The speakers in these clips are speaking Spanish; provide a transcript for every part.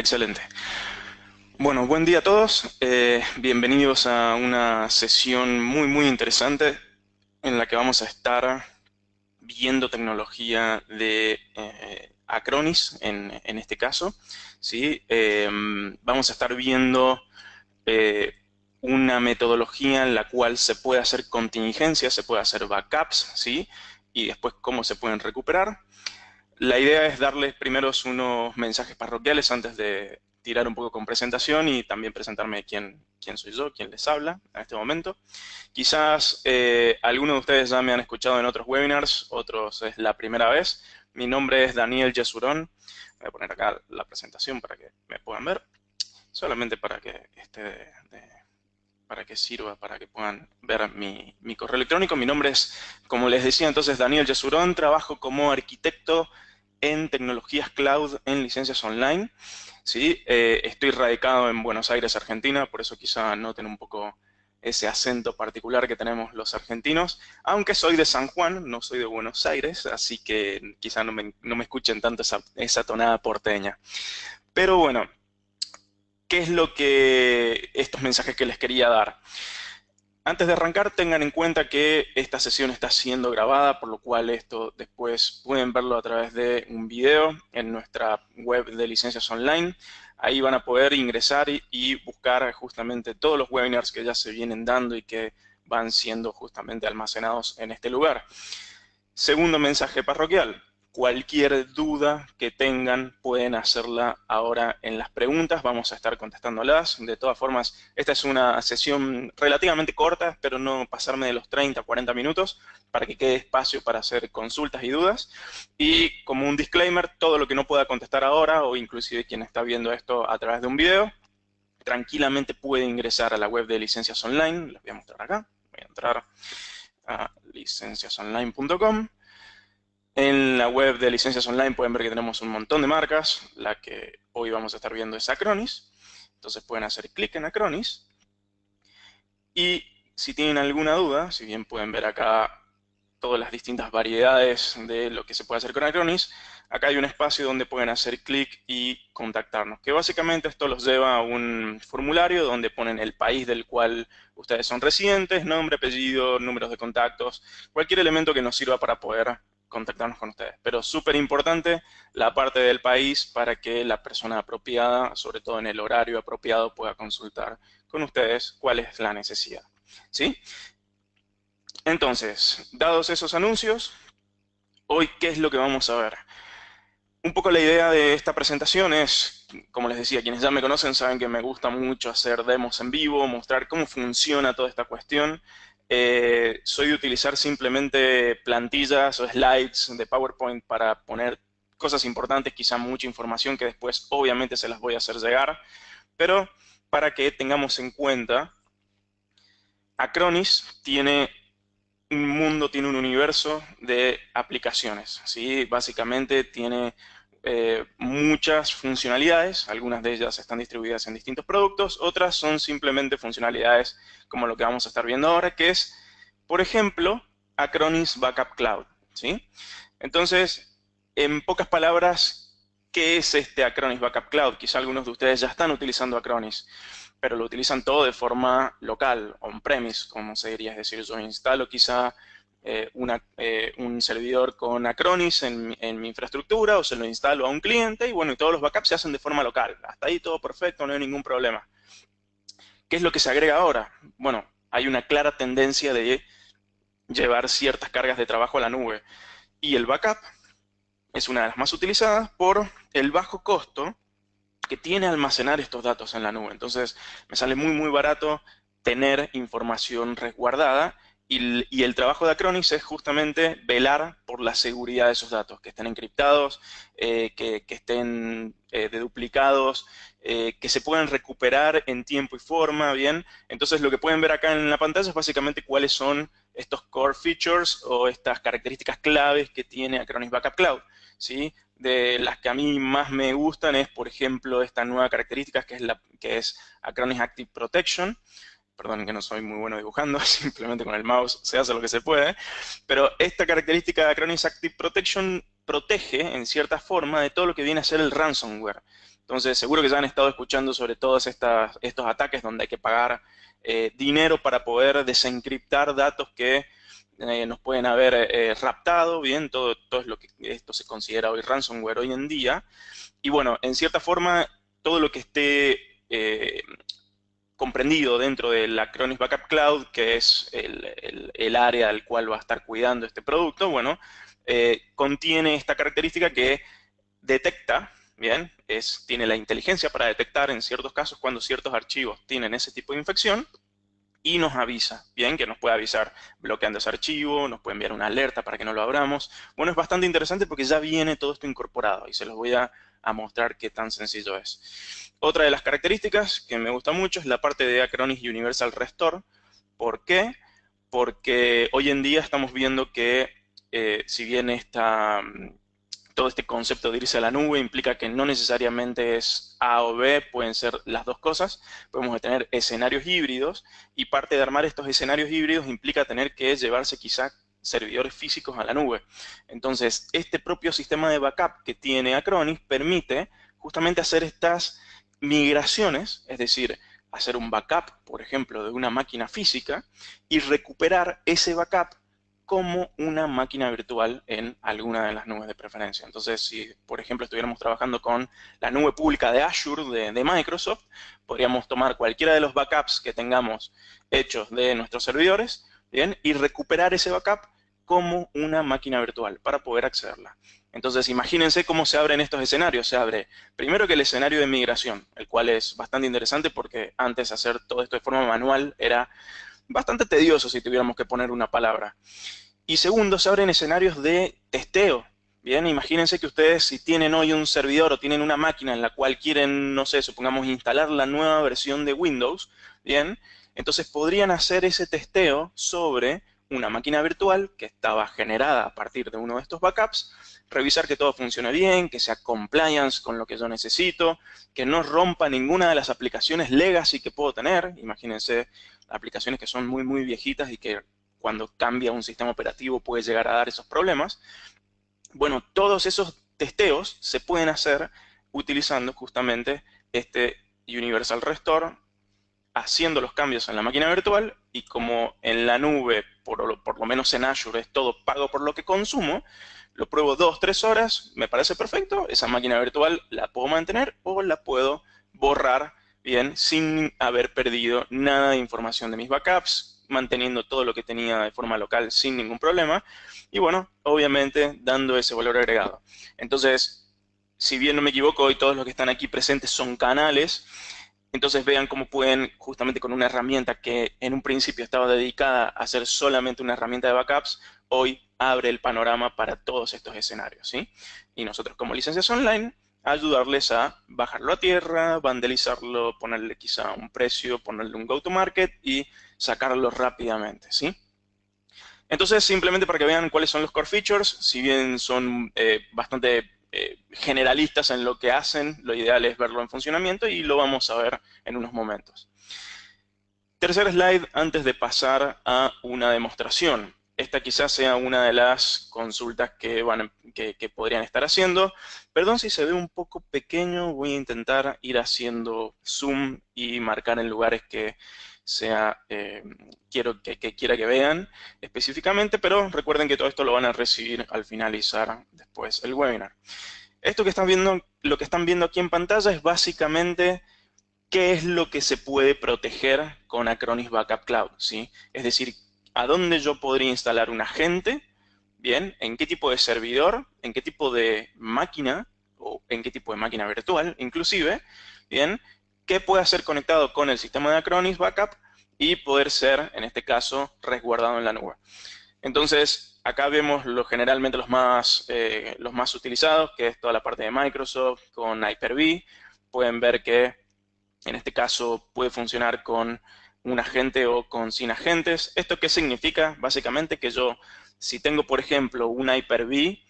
Excelente. Bueno, buen día a todos. Bienvenidos a una sesión muy interesante en la que vamos a estar viendo tecnología de Acronis en este caso. ¿Sí? Vamos a estar viendo eh, una metodología en la cual se puede hacer contingencias, se puede hacer backups, ¿sí? Y después cómo se pueden recuperar. La idea es darles primero unos mensajes parroquiales antes de tirar un poco con presentación y también presentarme quién soy yo, quién les habla en este momento. Quizás algunos de ustedes ya me han escuchado en otros webinars, otros es la primera vez. Mi nombre es Daniel Yesurón. Voy a poner acá la presentación para que me puedan ver, solamente para que para que sirva, para que puedan ver mi correo electrónico. Mi nombre es, como les decía entonces, Daniel Yesurón. Trabajo como arquitecto en tecnologías cloud en licencias online. ¿Sí? Estoy radicado en Buenos Aires, Argentina, por eso quizá noten un poco ese acento particular que tenemos los argentinos, aunque soy de San Juan, no soy de Buenos Aires, así que quizá no me escuchen tanto esa tonada porteña. Pero bueno, ¿qué es lo que estos mensajes que les quería dar? Antes de arrancar, tengan en cuenta que esta sesión está siendo grabada, por lo cual esto después pueden verlo a través de un video en nuestra web de licencias online. Ahí van a poder ingresar y buscar justamente todos los webinars que ya se vienen dando y que van siendo justamente almacenados en este lugar. Segundo mensaje parroquial. Cualquier duda que tengan pueden hacerla ahora en las preguntas, vamos a estar contestándolas. De todas formas, esta es una sesión relativamente corta, espero no pasarme de los 30 o 40 minutos para que quede espacio para hacer consultas y dudas. Y como un disclaimer, todo lo que no pueda contestar ahora, o inclusive quien está viendo esto a través de un video, tranquilamente puede ingresar a la web de Licencias Online. Les voy a mostrar acá. Voy a entrar a licenciasonline.com. En la web de Licencias Online pueden ver que tenemos un montón de marcas. La que hoy vamos a estar viendo es Acronis. Entonces pueden hacer clic en Acronis. Y si tienen alguna duda, si bien pueden ver acá todas las distintas variedades de lo que se puede hacer con Acronis, acá hay un espacio donde pueden hacer clic y contactarnos, que básicamente esto los lleva a un formulario donde ponen el país del cual ustedes son residentes, nombre, apellido, números de contactos, cualquier elemento que nos sirva para poder contactarnos con ustedes. Pero súper importante la parte del país para que la persona apropiada, sobre todo en el horario apropiado, pueda consultar con ustedes cuál es la necesidad. ¿Sí? Entonces, dados esos anuncios, hoy, ¿qué es lo que vamos a ver? Un poco la idea de esta presentación es, como les decía, quienes ya me conocen saben que me gusta mucho hacer demos en vivo, mostrar cómo funciona toda esta cuestión. Soy de utilizar simplemente plantillas o slides de PowerPoint para poner cosas importantes, quizá mucha información que después obviamente se las voy a hacer llegar, pero para que tengamos en cuenta, Acronis tiene un mundo, tiene un universo de aplicaciones, ¿sí? Básicamente tiene muchas funcionalidades, algunas de ellas están distribuidas en distintos productos, otras son simplemente funcionalidades como lo que vamos a estar viendo ahora, que es, por ejemplo, Acronis Backup Cloud, ¿sí? Entonces, en pocas palabras, ¿qué es este Acronis Backup Cloud? Quizá algunos de ustedes ya están utilizando Acronis, pero lo utilizan todo de forma local, on-premise, como se diría. Es decir, yo instalo quizá un servidor con Acronis en mi infraestructura o se lo instalo a un cliente y bueno, y todos los backups se hacen de forma local. Hasta ahí todo perfecto, no hay ningún problema. ¿Qué es lo que se agrega ahora? Bueno, hay una clara tendencia de llevar ciertas cargas de trabajo a la nube y el backup es una de las más utilizadas por el bajo costo que tiene almacenar estos datos en la nube. Entonces, me sale muy barato tener información resguardada y el trabajo de Acronis es justamente velar por la seguridad de esos datos, que estén encriptados, que estén deduplicados, que se puedan recuperar en tiempo y forma, ¿bien? Entonces, lo que pueden ver acá en la pantalla es básicamente cuáles son estos core features o estas características claves que tiene Acronis Backup Cloud, ¿sí? De las que a mí más me gustan es, por ejemplo, esta nueva característica que es Acronis Active Protection. Perdón que no soy muy bueno dibujando, simplemente con el mouse se hace lo que se puede. Pero esta característica de Acronis Active Protection protege, en cierta forma, de todo lo que viene a ser el ransomware. Entonces, seguro que ya han estado escuchando sobre todos estos ataques donde hay que pagar dinero para poder desencriptar datos que nos pueden haber raptado, bien, todo es lo que esto se considera hoy ransomware hoy en día. Y bueno, en cierta forma, todo lo que esté comprendido dentro del Acronis Backup Cloud, que es el área al cual va a estar cuidando este producto, bueno, contiene esta característica que detecta, bien, tiene la inteligencia para detectar en ciertos casos cuando ciertos archivos tienen ese tipo de infección y nos avisa, bien, que nos puede avisar bloqueando ese archivo, nos puede enviar una alerta para que no lo abramos. Bueno, es bastante interesante porque ya viene todo esto incorporado y se los voy a mostrar qué tan sencillo es. Otra de las características que me gusta mucho es la parte de Acronis Universal Restore. ¿Por qué? Porque hoy en día estamos viendo que si bien todo este concepto de irse a la nube implica que no necesariamente es A o B, pueden ser las dos cosas. Podemos tener escenarios híbridos y parte de armar estos escenarios híbridos implica tener que llevarse quizá servidores físicos a la nube. Entonces, este propio sistema de backup que tiene Acronis permite justamente hacer estas migraciones, es decir, hacer un backup, por ejemplo, de una máquina física y recuperar ese backup como una máquina virtual en alguna de las nubes de preferencia. Entonces, si por ejemplo estuviéramos trabajando con la nube pública de Azure de Microsoft, podríamos tomar cualquiera de los backups que tengamos hechos de nuestros servidores, ¿bien? Y recuperar ese backup como una máquina virtual para poder accederla. Entonces, imagínense cómo se abren estos escenarios. Se abre primero que el escenario de migración, el cual es bastante interesante porque antes hacer todo esto de forma manual era bastante tedioso si tuviéramos que poner una palabra. Y segundo, se abren escenarios de testeo. Bien, imagínense que ustedes si tienen hoy un servidor o tienen una máquina en la cual quieren, no sé, supongamos instalar la nueva versión de Windows, bien, entonces podrían hacer ese testeo sobre una máquina virtual que estaba generada a partir de uno de estos backups, revisar que todo funcione bien, que sea compliance con lo que yo necesito, que no rompa ninguna de las aplicaciones legacy que puedo tener. Imagínense aplicaciones que son muy, muy viejitas y que cuando cambia un sistema operativo puede llegar a dar esos problemas. Bueno, todos esos testeos se pueden hacer utilizando justamente este Universal Restore, haciendo los cambios en la máquina virtual y como en la nube, por lo menos en Azure, es todo pago por lo que consumo, lo pruebo 2, 3 horas, me parece perfecto, esa máquina virtual la puedo mantener o la puedo borrar, bien, sin haber perdido nada de información de mis backups, manteniendo todo lo que tenía de forma local sin ningún problema y bueno, obviamente dando ese valor agregado. Entonces, si bien no me equivoco, hoy todos los que están aquí presentes son canales. Entonces vean cómo pueden, justamente con una herramienta que en un principio estaba dedicada a ser solamente una herramienta de backups, hoy abre el panorama para todos estos escenarios, ¿sí? Y nosotros como licencias online, ayudarles a bajarlo a tierra, vandalizarlo, ponerle quizá un precio, ponerle un go-to-market y sacarlo rápidamente, ¿sí? Entonces, simplemente para que vean cuáles son los core features, si bien son bastante generalistas en lo que hacen, lo ideal es verlo en funcionamiento y lo vamos a ver en unos momentos. Tercer slide antes de pasar a una demostración. Esta quizás sea una de las consultas que podrían estar haciendo. Perdón si se ve un poco pequeño, voy a intentar ir haciendo zoom y marcar en lugares que quiera que vean específicamente, pero recuerden que todo esto lo van a recibir al finalizar después el webinar. Esto que están viendo, lo que están viendo aquí en pantalla es básicamente qué es lo que se puede proteger con Acronis Backup Cloud, ¿sí? Es decir, a dónde yo podría instalar un agente, bien, en qué tipo de servidor, en qué tipo de máquina, o en qué tipo de máquina virtual, inclusive, bien, qué puede ser conectado con el sistema de Acronis Backup y poder ser, en este caso, resguardado en la nube. Entonces, acá vemos generalmente los más utilizados, que es toda la parte de Microsoft con Hyper-V. Pueden ver que en este caso puede funcionar con un agente o con sin agentes. ¿Esto qué significa? Básicamente que yo, si tengo, por ejemplo, un Hyper-V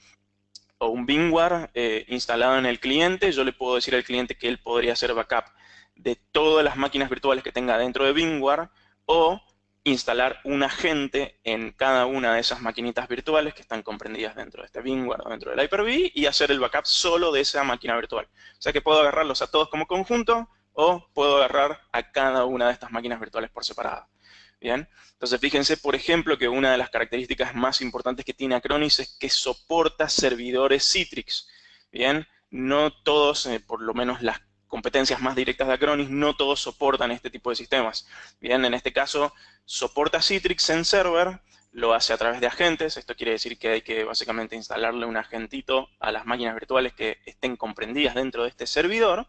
o un VMware instalado en el cliente, yo le puedo decir al cliente que él podría hacer backup de todas las máquinas virtuales que tenga dentro de VMware o instalar un agente en cada una de esas maquinitas virtuales que están comprendidas dentro de este VMware o dentro del Hyper-V y hacer el backup solo de esa máquina virtual. O sea que puedo agarrarlos a todos como conjunto o puedo agarrar a cada una de estas máquinas virtuales por separado. Bien, entonces fíjense, por ejemplo, que una de las características más importantes que tiene Acronis es que soporta servidores Citrix. Bien, no todos, por lo menos las competencias más directas de Acronis, no todos soportan este tipo de sistemas. Bien, en este caso soporta Citrix en server, lo hace a través de agentes. Esto quiere decir que hay que básicamente instalarle un agentito a las máquinas virtuales que estén comprendidas dentro de este servidor,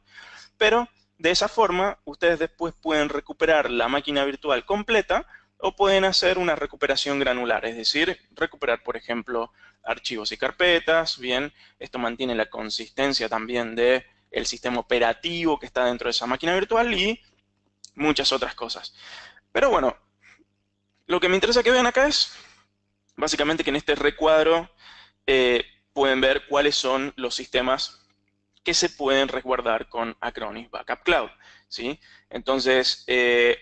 pero de esa forma, ustedes después pueden recuperar la máquina virtual completa o pueden hacer una recuperación granular, es decir, recuperar, por ejemplo, archivos y carpetas. Bien, esto mantiene la consistencia también del sistema operativo que está dentro de esa máquina virtual y muchas otras cosas. Pero bueno, lo que me interesa que vean acá es básicamente que en este recuadro pueden ver cuáles son los sistemas que se pueden resguardar con Acronis Backup Cloud, ¿sí? Entonces,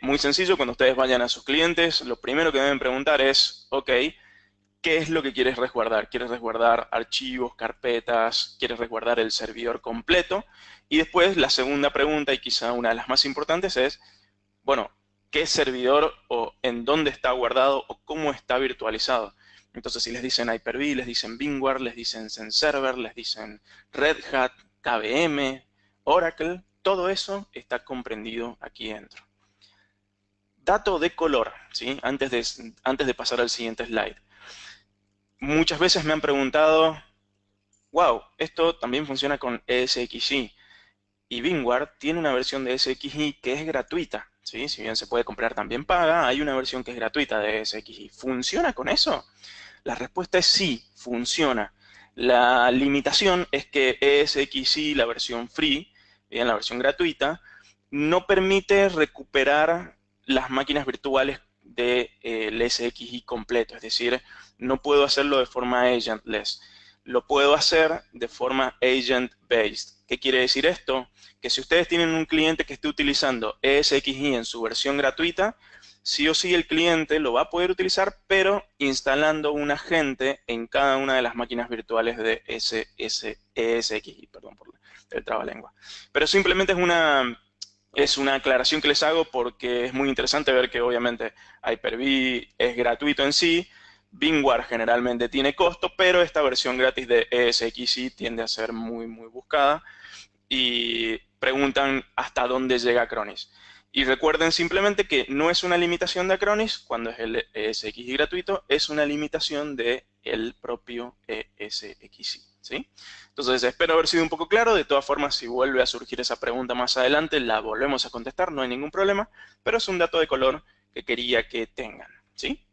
muy sencillo, cuando ustedes vayan a sus clientes, lo primero que deben preguntar es, ok, ¿qué es lo que quieres resguardar? ¿Quieres resguardar archivos, carpetas? ¿Quieres resguardar el servidor completo? Y después, la segunda pregunta, y quizá una de las más importantes, es, bueno, ¿qué servidor o en dónde está guardado o cómo está virtualizado? Entonces, si les dicen Hyper-V, les dicen VMware, les dicen ZenServer, les dicen Red Hat, KVM, Oracle, todo eso está comprendido aquí dentro. Dato de color, ¿sí? Antes de pasar al siguiente slide. Muchas veces me han preguntado, wow, esto también funciona con ESXi. Y VMware tiene una versión de ESXi que es gratuita, ¿sí? Si bien se puede comprar también paga, hay una versión que es gratuita de ESXi. ¿Funciona con eso? La respuesta es sí, funciona. La limitación es que ESXi, la versión free, bien, la versión gratuita, no permite recuperar las máquinas virtuales del ESXi completo. Es decir, no puedo hacerlo de forma agentless. Lo puedo hacer de forma agent-based. ¿Qué quiere decir esto? Que si ustedes tienen un cliente que esté utilizando ESXi en su versión gratuita, sí o sí el cliente lo va a poder utilizar, pero instalando un agente en cada una de las máquinas virtuales de ESXi, perdón por el trabalengua. Pero simplemente es una aclaración que les hago porque es muy interesante ver que obviamente Hyper-V es gratuito en sí, VMware generalmente tiene costo, pero esta versión gratis de ESXi tiende a ser muy, muy buscada y preguntan hasta dónde llega Acronis. Y recuerden simplemente que no es una limitación de Acronis cuando es el ESXi gratuito, es una limitación del propio ESXi, ¿sí? Entonces espero haber sido un poco claro. De todas formas, si vuelve a surgir esa pregunta más adelante, la volvemos a contestar, no hay ningún problema, pero es un dato de color que quería que tengan, ¿sí?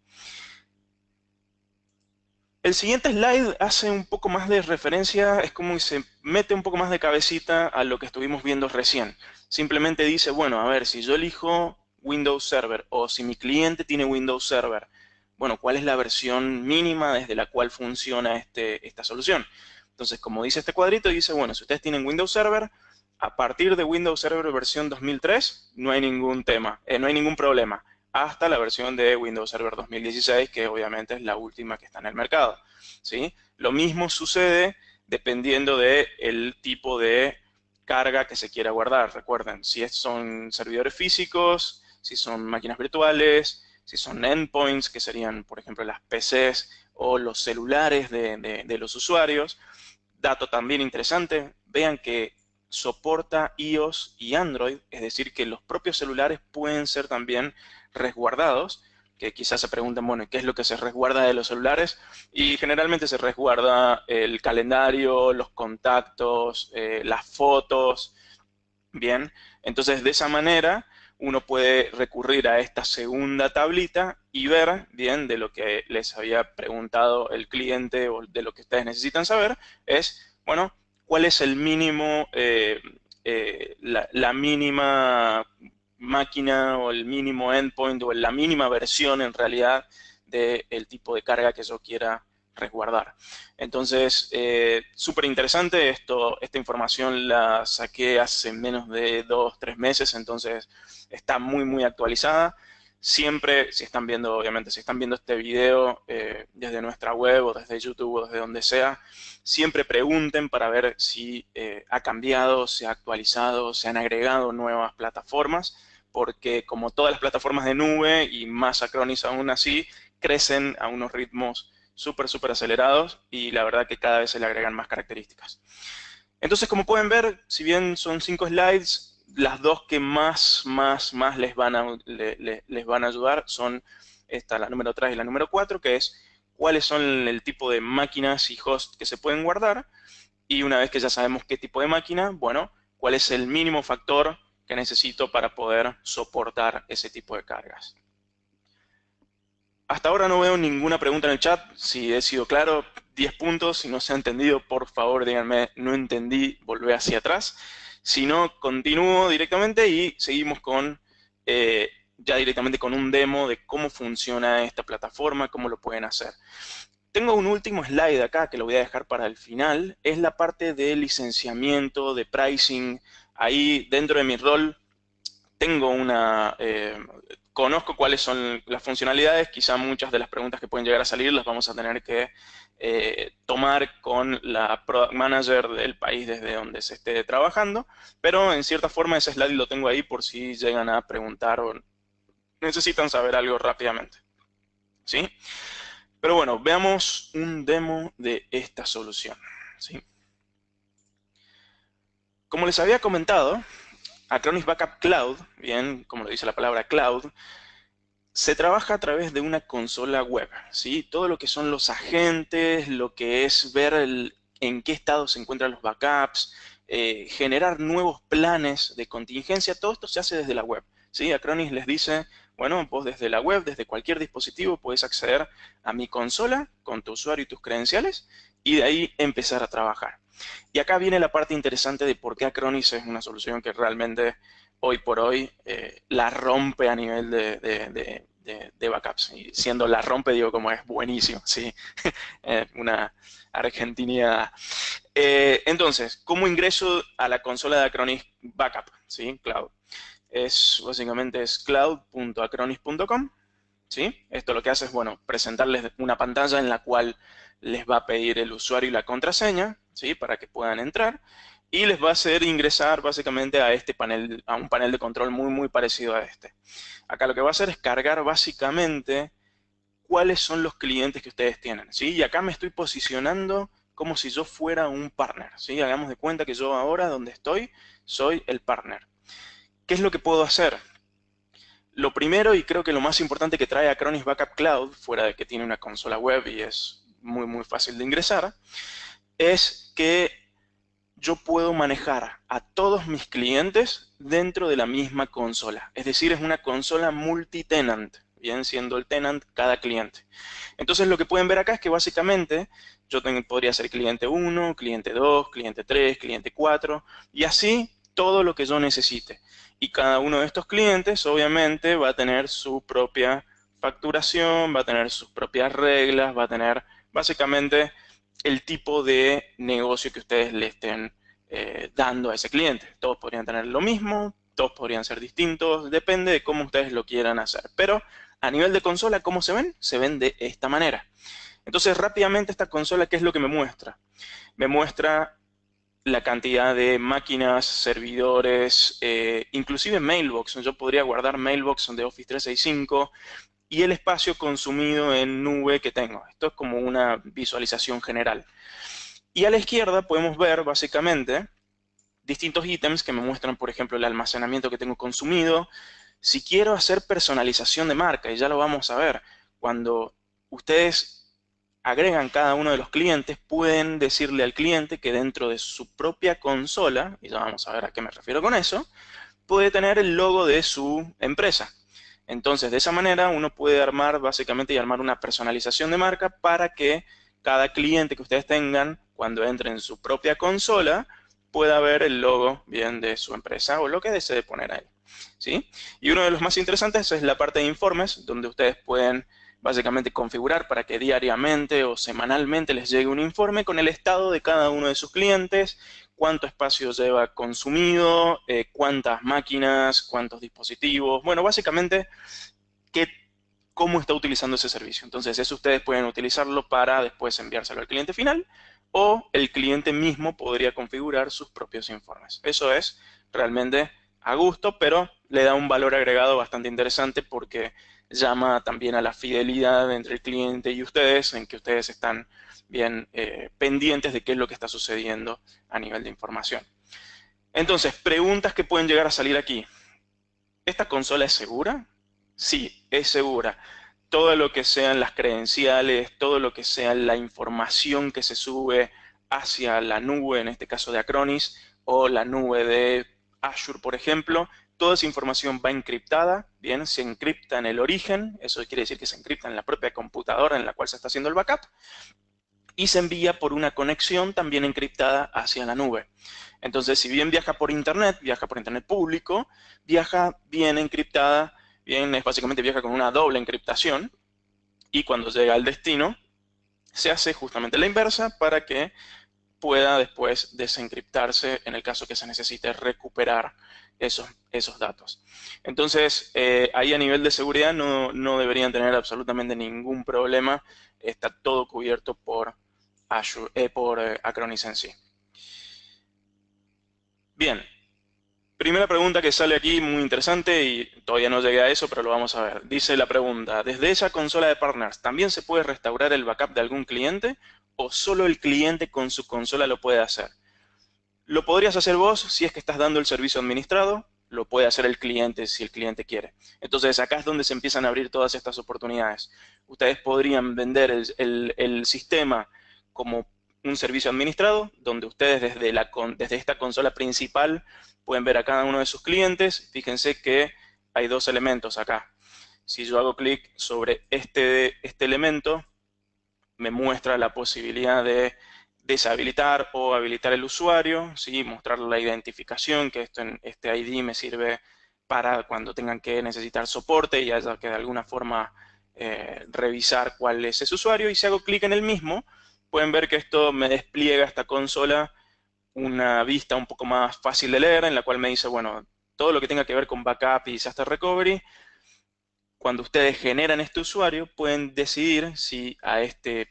El siguiente slide hace un poco más de referencia, es como que se mete un poco más de cabecita a lo que estuvimos viendo recién. Simplemente dice, bueno, a ver, si yo elijo Windows Server o si mi cliente tiene Windows Server, bueno, ¿cuál es la versión mínima desde la cual funciona esta solución? Entonces, como dice este cuadrito, dice, bueno, si ustedes tienen Windows Server, a partir de Windows Server versión 2003, no hay ningún tema, no hay ningún problema hasta la versión de Windows Server 2016, que obviamente es la última que está en el mercado, ¿sí? Lo mismo sucede dependiendo del tipo de carga que se quiera guardar. Recuerden, si son servidores físicos, si son máquinas virtuales, si son endpoints, que serían, por ejemplo, las PCs o los celulares de los usuarios. Dato también interesante, vean que soporta iOS y Android, es decir, que los propios celulares pueden ser también resguardados, que quizás se pregunten, bueno, ¿qué es lo que se resguarda de los celulares? Y generalmente se resguarda el calendario, los contactos, las fotos, bien. Entonces, de esa manera, uno puede recurrir a esta segunda tablita y ver, bien, de lo que les había preguntado el cliente o de lo que ustedes necesitan saber, es, bueno, ¿cuál es el mínimo, la mínima máquina o el mínimo endpoint o la mínima versión en realidad del tipo de carga que yo quiera resguardar? Entonces, súper interesante esta información la saqué hace menos de 2, 3 meses, entonces está muy, muy actualizada. Siempre, si están viendo, obviamente, si están viendo este video desde nuestra web o desde YouTube o desde donde sea, siempre pregunten para ver si ha cambiado, se ha actualizado, se han agregado nuevas plataformas, porque como todas las plataformas de nube y más Acronis aún así, crecen a unos ritmos súper acelerados y la verdad que cada vez se le agregan más características. Entonces, como pueden ver, si bien son 5 slides, las dos que más les van a ayudar son esta, la número 3 y la número 4, que es cuáles son el tipo de máquinas y hosts que se pueden guardar. Y una vez que ya sabemos qué tipo de máquina, bueno, cuál es el mínimo factor que necesito para poder soportar ese tipo de cargas. Hasta ahora no veo ninguna pregunta en el chat. Si he sido claro, 10 puntos. Si no se ha entendido, por favor díganme, no entendí, volvé hacia atrás. Si no, continúo directamente y seguimos con ya directamente con un demo de cómo funciona esta plataforma, cómo lo pueden hacer. Tengo un último slide acá que lo voy a dejar para el final. Es la parte de licenciamiento, de pricing. Ahí dentro de mi rol tengo conozco cuáles son las funcionalidades, quizá muchas de las preguntas que pueden llegar a salir las vamos a tener que tomar con la Product Manager del país desde donde se esté trabajando, pero en cierta forma ese slide lo tengo ahí por si llegan a preguntar o necesitan saber algo rápidamente. ¿Sí? Pero bueno, veamos un demo de esta solución. ¿Sí? Como les había comentado, Acronis Backup Cloud, bien, como lo dice la palabra cloud, se trabaja a través de una consola web, ¿sí? Todo lo que son los agentes, lo que es ver en qué estado se encuentran los backups, generar nuevos planes de contingencia, todo esto se hace desde la web, ¿sí? Acronis les dice, bueno, vos desde la web, desde cualquier dispositivo, puedes acceder a mi consola con tu usuario y tus credenciales y de ahí empezar a trabajar. Y acá viene la parte interesante de por qué Acronis es una solución que realmente hoy por hoy la rompe a nivel de backups. Y siendo la rompe, digo como es buenísimo, ¿sí? Una argentinidad. Entonces, ¿cómo ingreso a la consola de Acronis Backup? ¿Sí? Cloud. Básicamente es cloud.acronis.com. ¿Sí? Esto lo que hace es, bueno, presentarles una pantalla en la cual les va a pedir el usuario y la contraseña, ¿sí? Para que puedan entrar y les va a hacer ingresar básicamente a este panel, a un panel de control muy parecido a este. Acá lo que va a hacer es cargar básicamente cuáles son los clientes que ustedes tienen, ¿sí? Y acá me estoy posicionando como si yo fuera un partner, ¿sí? Hagamos de cuenta que yo ahora donde estoy soy el partner. ¿Qué es lo que puedo hacer? Lo primero y creo que lo más importante que trae Acronis Backup Cloud, fuera de que tiene una consola web y es muy fácil de ingresar, es que yo puedo manejar a todos mis clientes dentro de la misma consola. Es decir, es una consola multi-tenant, bien siendo el tenant cada cliente. Entonces lo que pueden ver acá es que básicamente yo podría ser cliente 1, cliente 2, cliente 3, cliente 4 y así todo lo que yo necesite. Y cada uno de estos clientes obviamente va a tener su propia facturación, va a tener sus propias reglas, va a tener básicamente el tipo de negocio que ustedes le estén dando a ese cliente. Todos podrían tener lo mismo, todos podrían ser distintos, depende de cómo ustedes lo quieran hacer. Pero a nivel de consola, ¿cómo se ven? Se ven de esta manera. Entonces, rápidamente esta consola, ¿qué es lo que me muestra? Me muestra la cantidad de máquinas, servidores, inclusive Mailbox. Yo podría guardar Mailbox de Office 365 y el espacio consumido en nube que tengo. Esto es como una visualización general. Y a la izquierda podemos ver básicamente distintos ítems que me muestran, por ejemplo, el almacenamiento que tengo consumido. Si quiero hacer personalización de marca, y ya lo vamos a ver, cuando ustedes agregan cada uno de los clientes, pueden decirle al cliente que dentro de su propia consola, y ya vamos a ver a qué me refiero con eso, puede tener el logo de su empresa. Entonces, de esa manera uno puede armar básicamente y armar una personalización de marca para que cada cliente que ustedes tengan, cuando entre en su propia consola, pueda ver el logo bien de su empresa o lo que desee poner ahí. ¿Sí? Y uno de los más interesantes es la parte de informes, donde ustedes pueden básicamente configurar para que diariamente o semanalmente les llegue un informe con el estado de cada uno de sus clientes, cuánto espacio lleva consumido, cuántas máquinas, cuántos dispositivos. Bueno, básicamente cómo está utilizando ese servicio. Entonces, eso ustedes pueden utilizarlo para después enviárselo al cliente final, o el cliente mismo podría configurar sus propios informes. Eso es realmente a gusto, pero le da un valor agregado bastante interesante porque llama también a la fidelidad entre el cliente y ustedes, en que ustedes están bien pendientes de qué es lo que está sucediendo a nivel de información. Entonces, preguntas que pueden llegar a salir aquí. ¿Esta consola es segura? Sí, es segura. Todo lo que sean las credenciales, todo lo que sea la información que se sube hacia la nube, en este caso de Acronis, o la nube de Azure, por ejemplo, toda esa información va encriptada, bien, se encripta en el origen, eso quiere decir que se encripta en la propia computadora en la cual se está haciendo el backup, y se envía por una conexión también encriptada hacia la nube. Entonces, si bien viaja por internet público, viaja bien encriptada, bien, básicamente viaja con una doble encriptación, y cuando llega al destino, se hace justamente la inversa para que pueda después desencriptarse en el caso que se necesite recuperar esos datos. Entonces, ahí a nivel de seguridad no deberían tener absolutamente ningún problema. Está todo cubierto por Azure, Acronis en sí. Bien, primera pregunta que sale aquí, muy interesante, y todavía no llegué a eso, pero lo vamos a ver. Dice la pregunta, ¿desde esa consola de partners también se puede restaurar el backup de algún cliente o solo el cliente con su consola lo puede hacer? Lo podrías hacer vos si es que estás dando el servicio administrado, lo puede hacer el cliente si el cliente quiere. Entonces acá es donde se empiezan a abrir todas estas oportunidades. Ustedes podrían vender el sistema como un servicio administrado, donde ustedes desde esta consola principal pueden ver a cada uno de sus clientes. Fíjense que hay dos elementos acá. Si yo hago clic sobre este elemento, me muestra la posibilidad de deshabilitar o habilitar el usuario, ¿sí? Mostrar la identificación, que este ID me sirve para cuando tengan que necesitar soporte y haya que de alguna forma revisar cuál es ese usuario. Y si hago clic en el mismo, pueden ver que esto me despliega esta consola una vista un poco más fácil de leer, en la cual me dice, bueno, todo lo que tenga que ver con backup y disaster recovery. Cuando ustedes generan este usuario, pueden decidir si a este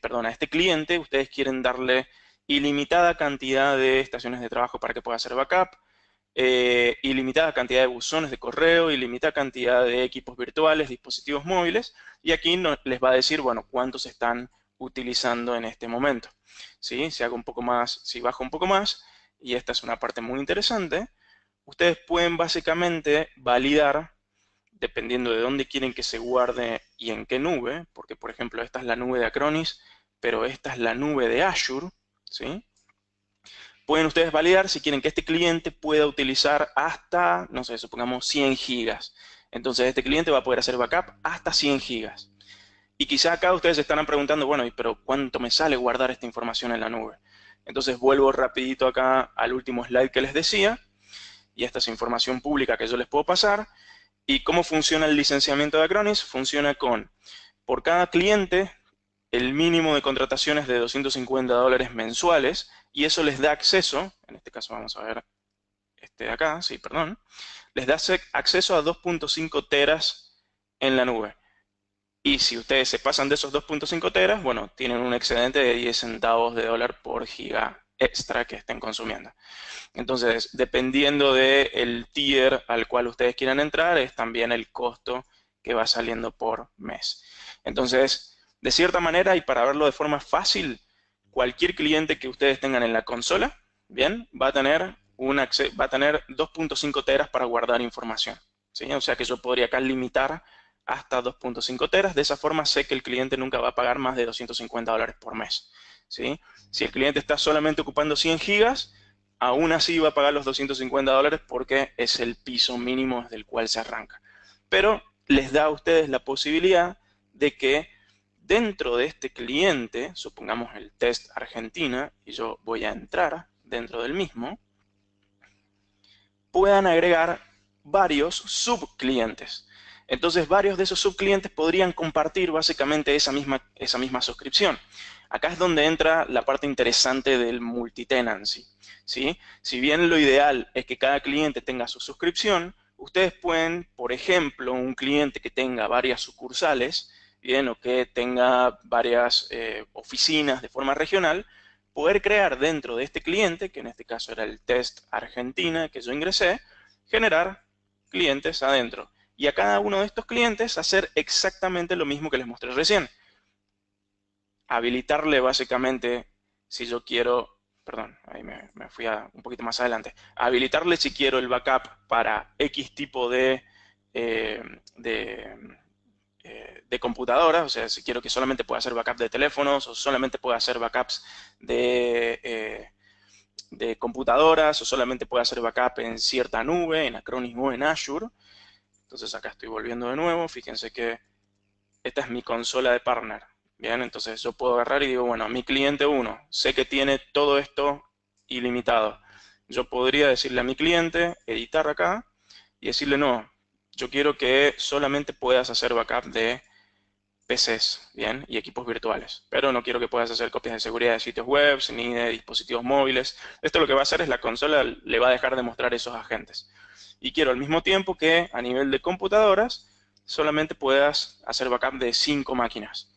cliente ustedes quieren darle ilimitada cantidad de estaciones de trabajo para que pueda hacer backup, ilimitada cantidad de buzones de correo, ilimitada cantidad de equipos virtuales, dispositivos móviles, y aquí les va a decir, bueno, cuántos están utilizando en este momento. ¿Sí? Si hago un poco más, si bajo un poco más, y esta es una parte muy interesante, ustedes pueden básicamente validar dependiendo de dónde quieren que se guarde y en qué nube, porque por ejemplo esta es la nube de Acronis, pero esta es la nube de Azure, ¿sí? Pueden ustedes validar si quieren que este cliente pueda utilizar hasta, no sé, supongamos 100 gigas. Entonces este cliente va a poder hacer backup hasta 100 gigas. Y quizá acá ustedes se estarán preguntando, bueno, pero ¿cuánto me sale guardar esta información en la nube? Entonces vuelvo rapidito acá al último slide que les decía, y esta es información pública que yo les puedo pasar. ¿Y cómo funciona el licenciamiento de Acronis? Funciona con, por cada cliente, el mínimo de contrataciones de $250 mensuales, y eso les da acceso, en este caso vamos a ver este de acá, sí, perdón, les da acceso a 2.5 teras en la nube. Y si ustedes se pasan de esos 2.5 teras, bueno, tienen un excedente de 10 centavos de dólar por giga extra que estén consumiendo. Entonces, dependiendo del tier al cual ustedes quieran entrar, es también el costo que va saliendo por mes. Entonces, de cierta manera, y para verlo de forma fácil, cualquier cliente que ustedes tengan en la consola, bien, va a tener 2.5 teras para guardar información. ¿Sí? O sea que yo podría acá limitar hasta 2.5 teras. De esa forma sé que el cliente nunca va a pagar más de $250 por mes. ¿Sí? Si el cliente está solamente ocupando 100 gigas, aún así va a pagar los $250 porque es el piso mínimo desde el cual se arranca. Pero les da a ustedes la posibilidad de que dentro de este cliente, supongamos el test Argentina, y yo voy a entrar dentro del mismo, puedan agregar varios subclientes. Entonces varios de esos subclientes podrían compartir básicamente esa misma suscripción. Acá es donde entra la parte interesante del multitenancy, ¿sí? Si bien lo ideal es que cada cliente tenga su suscripción, ustedes pueden, por ejemplo, un cliente que tenga varias sucursales, bien, o que tenga varias oficinas de forma regional, poder crear dentro de este cliente, que en este caso era el test Argentina que yo ingresé, generar clientes adentro. Y a cada uno de estos clientes hacer exactamente lo mismo que les mostré recién. Habilitarle básicamente, si yo quiero, perdón, ahí me fui un poquito más adelante, habilitarle si quiero el backup para X tipo eh, de, de computadoras, o sea, si quiero que solamente pueda hacer backup de teléfonos o solamente pueda hacer backups de computadoras o solamente pueda hacer backup en cierta nube, en Acronis o en Azure. Entonces acá estoy volviendo de nuevo, fíjense que esta es mi consola de partner. Bien, entonces yo puedo agarrar y digo, bueno, mi cliente 1, sé que tiene todo esto ilimitado. Yo podría decirle a mi cliente, editar acá, y decirle, no, yo quiero que solamente puedas hacer backup de PCs, bien, y equipos virtuales. Pero no quiero que puedas hacer copias de seguridad de sitios web ni de dispositivos móviles. Esto lo que va a hacer es la consola le va a dejar de mostrar esos agentes. Y quiero al mismo tiempo que a nivel de computadoras solamente puedas hacer backup de 5 máquinas.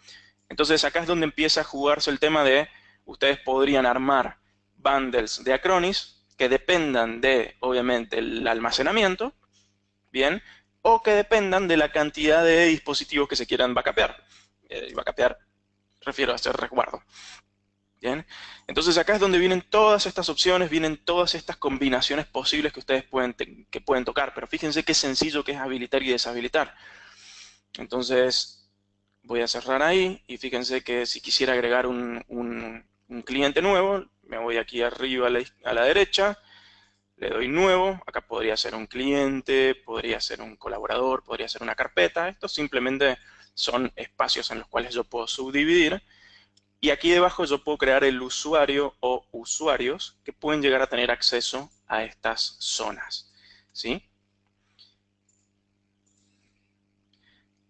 Entonces acá es donde empieza a jugarse el tema de ustedes podrían armar bundles de Acronis que dependan de, obviamente, el almacenamiento, bien, o que dependan de la cantidad de dispositivos que se quieran backupear. Backupear, refiero a hacer resguardo. Bien, entonces acá es donde vienen todas estas opciones, vienen todas estas combinaciones posibles que ustedes pueden tocar, pero fíjense qué sencillo que es habilitar y deshabilitar. Entonces voy a cerrar ahí y fíjense que si quisiera agregar un cliente nuevo, me voy aquí arriba a la derecha, le doy nuevo, acá podría ser un cliente, podría ser un colaborador, podría ser una carpeta. Estos simplemente son espacios en los cuales yo puedo subdividir. Y aquí debajo yo puedo crear el usuario o usuarios que pueden llegar a tener acceso a estas zonas. ¿Sí?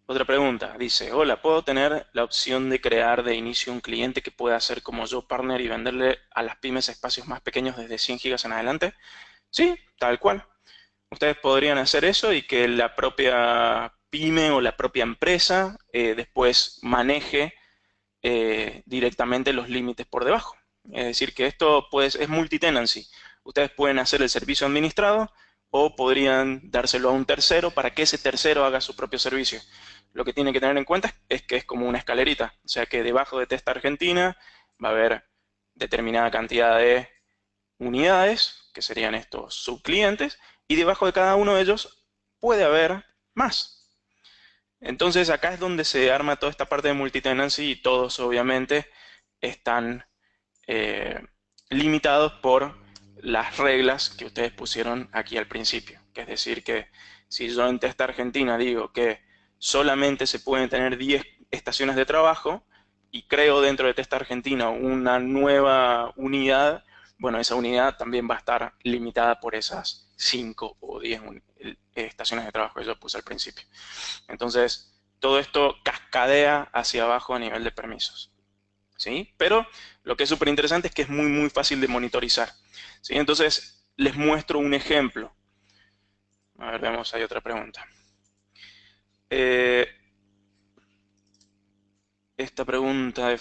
Otra pregunta, dice, hola, ¿puedo tener la opción de crear de inicio un cliente que pueda ser como yo partner y venderle a las pymes espacios más pequeños desde 100 gigas en adelante? Sí, tal cual. Ustedes podrían hacer eso y que la propia pyme o la propia empresa después maneje directamente los límites por debajo. Es decir, que esto pues, es multitenancy. Ustedes pueden hacer el servicio administrado o podrían dárselo a un tercero para que ese tercero haga su propio servicio. Lo que tienen que tener en cuenta es que es como una escalerita, o sea que debajo de Testa Argentina va a haber determinada cantidad de unidades, que serían estos subclientes, y debajo de cada uno de ellos puede haber más. Entonces acá es donde se arma toda esta parte de multitenancy y todos obviamente están eh, limitados por las reglas que ustedes pusieron aquí al principio. Que es decir, que si yo en Testa Argentina digo que solamente se pueden tener 10 estaciones de trabajo y creo dentro de Testa Argentina una nueva unidad, bueno, esa unidad también va a estar limitada por esas 5 o 10 estaciones de trabajo que yo puse al principio. Entonces, todo esto cascadea hacia abajo a nivel de permisos. ¿Sí? Pero lo que es súper interesante es que es muy, muy fácil de monitorizar. ¿Sí? Entonces, les muestro un ejemplo. A ver, vemos, hay otra pregunta. Eh, esta pregunta,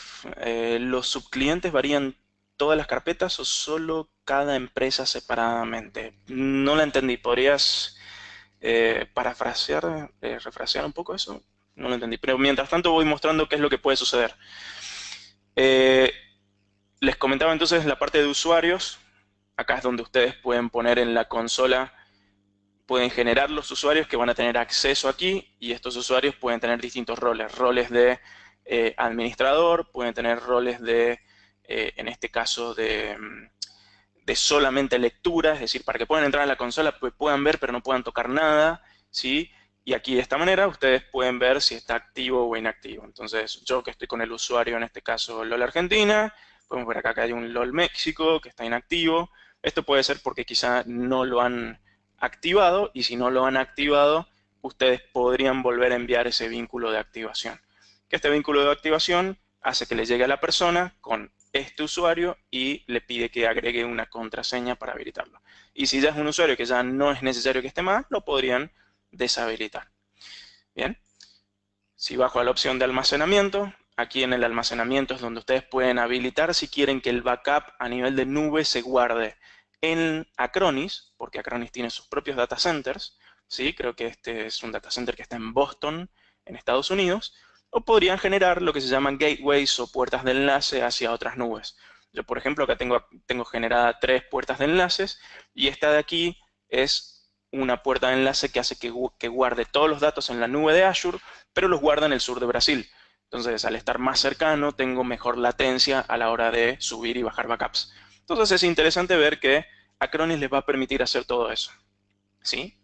¿los subclientes varían todas las carpetas o solo cada empresa separadamente? No la entendí. ¿Podrías parafrasear, refrasear un poco eso? No lo entendí. Pero mientras tanto voy mostrando qué es lo que puede suceder. Eh, Les comentaba entonces la parte de usuarios. Acá es donde ustedes pueden poner en la consola, pueden generar los usuarios que van a tener acceso aquí y estos usuarios pueden tener distintos roles. Roles de administrador, pueden tener roles de, en este caso, de solamente lectura, es decir, para que puedan entrar a la consola, pues puedan ver pero no puedan tocar nada, ¿sí? Y aquí de esta manera ustedes pueden ver si está activo o inactivo. Entonces, yo que estoy con el usuario, en este caso LOL Argentina, podemos ver acá que hay un LOL México que está inactivo. Esto puede ser porque quizá no lo han activado y si no lo han activado, ustedes podrían volver a enviar ese vínculo de activación. Que este vínculo de activación hace que le llegue a la persona con este usuario y le pide que agregue una contraseña para habilitarlo. Y si ya es un usuario que ya no es necesario que esté más, lo podrían deshabilitar. Bien. Si bajo a la opción de almacenamiento, aquí en el almacenamiento es donde ustedes pueden habilitar si quieren que el backup a nivel de nube se guarde en Acronis, porque Acronis tiene sus propios data centers, ¿sí? Creo que este es un data center que está en Boston, en Estados Unidos, o podrían generar lo que se llaman gateways o puertas de enlace hacia otras nubes. Yo, por ejemplo, acá tengo generada 3 puertas de enlaces y esta de aquí es una puerta de enlace que hace que guarde todos los datos en la nube de Azure, pero los guarda en el sur de Brasil. Entonces, al estar más cercano, tengo mejor latencia a la hora de subir y bajar backups. Entonces, es interesante ver que Acronis les va a permitir hacer todo eso. ¿Sí?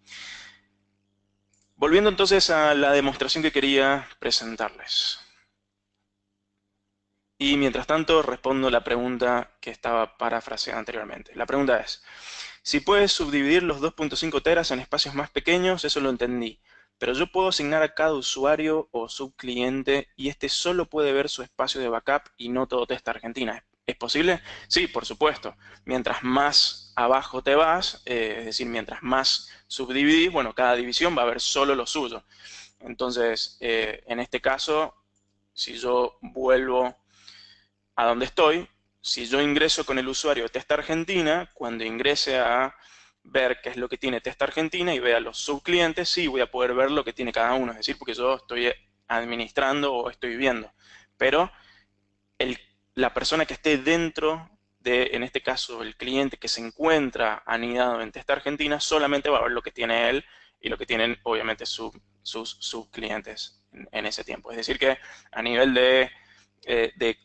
Volviendo entonces a la demostración que quería presentarles. Y mientras tanto, respondo la pregunta que estaba parafraseada anteriormente. La pregunta es, si puedes subdividir los 2.5 teras en espacios más pequeños, eso lo entendí. Pero yo puedo asignar a cada usuario o subcliente y este solo puede ver su espacio de backup y no todo testa Argentina. ¿Es posible? Sí, por supuesto. Mientras más abajo te vas, es decir, mientras más subdividís, bueno, cada división va a ver solo lo suyo. Entonces, en este caso, si yo vuelvo a donde estoy, si yo ingreso con el usuario de Testa Argentina, cuando ingrese a ver qué es lo que tiene Testa Argentina y vea los subclientes, sí voy a poder ver lo que tiene cada uno, es decir, porque yo estoy administrando o estoy viendo. Pero el- la persona que esté dentro de, en este caso, el cliente que se encuentra anidado en Testa Argentina, solamente va a ver lo que tiene él y lo que tienen, obviamente, sus subclientes en ese tiempo. Es decir, que a nivel de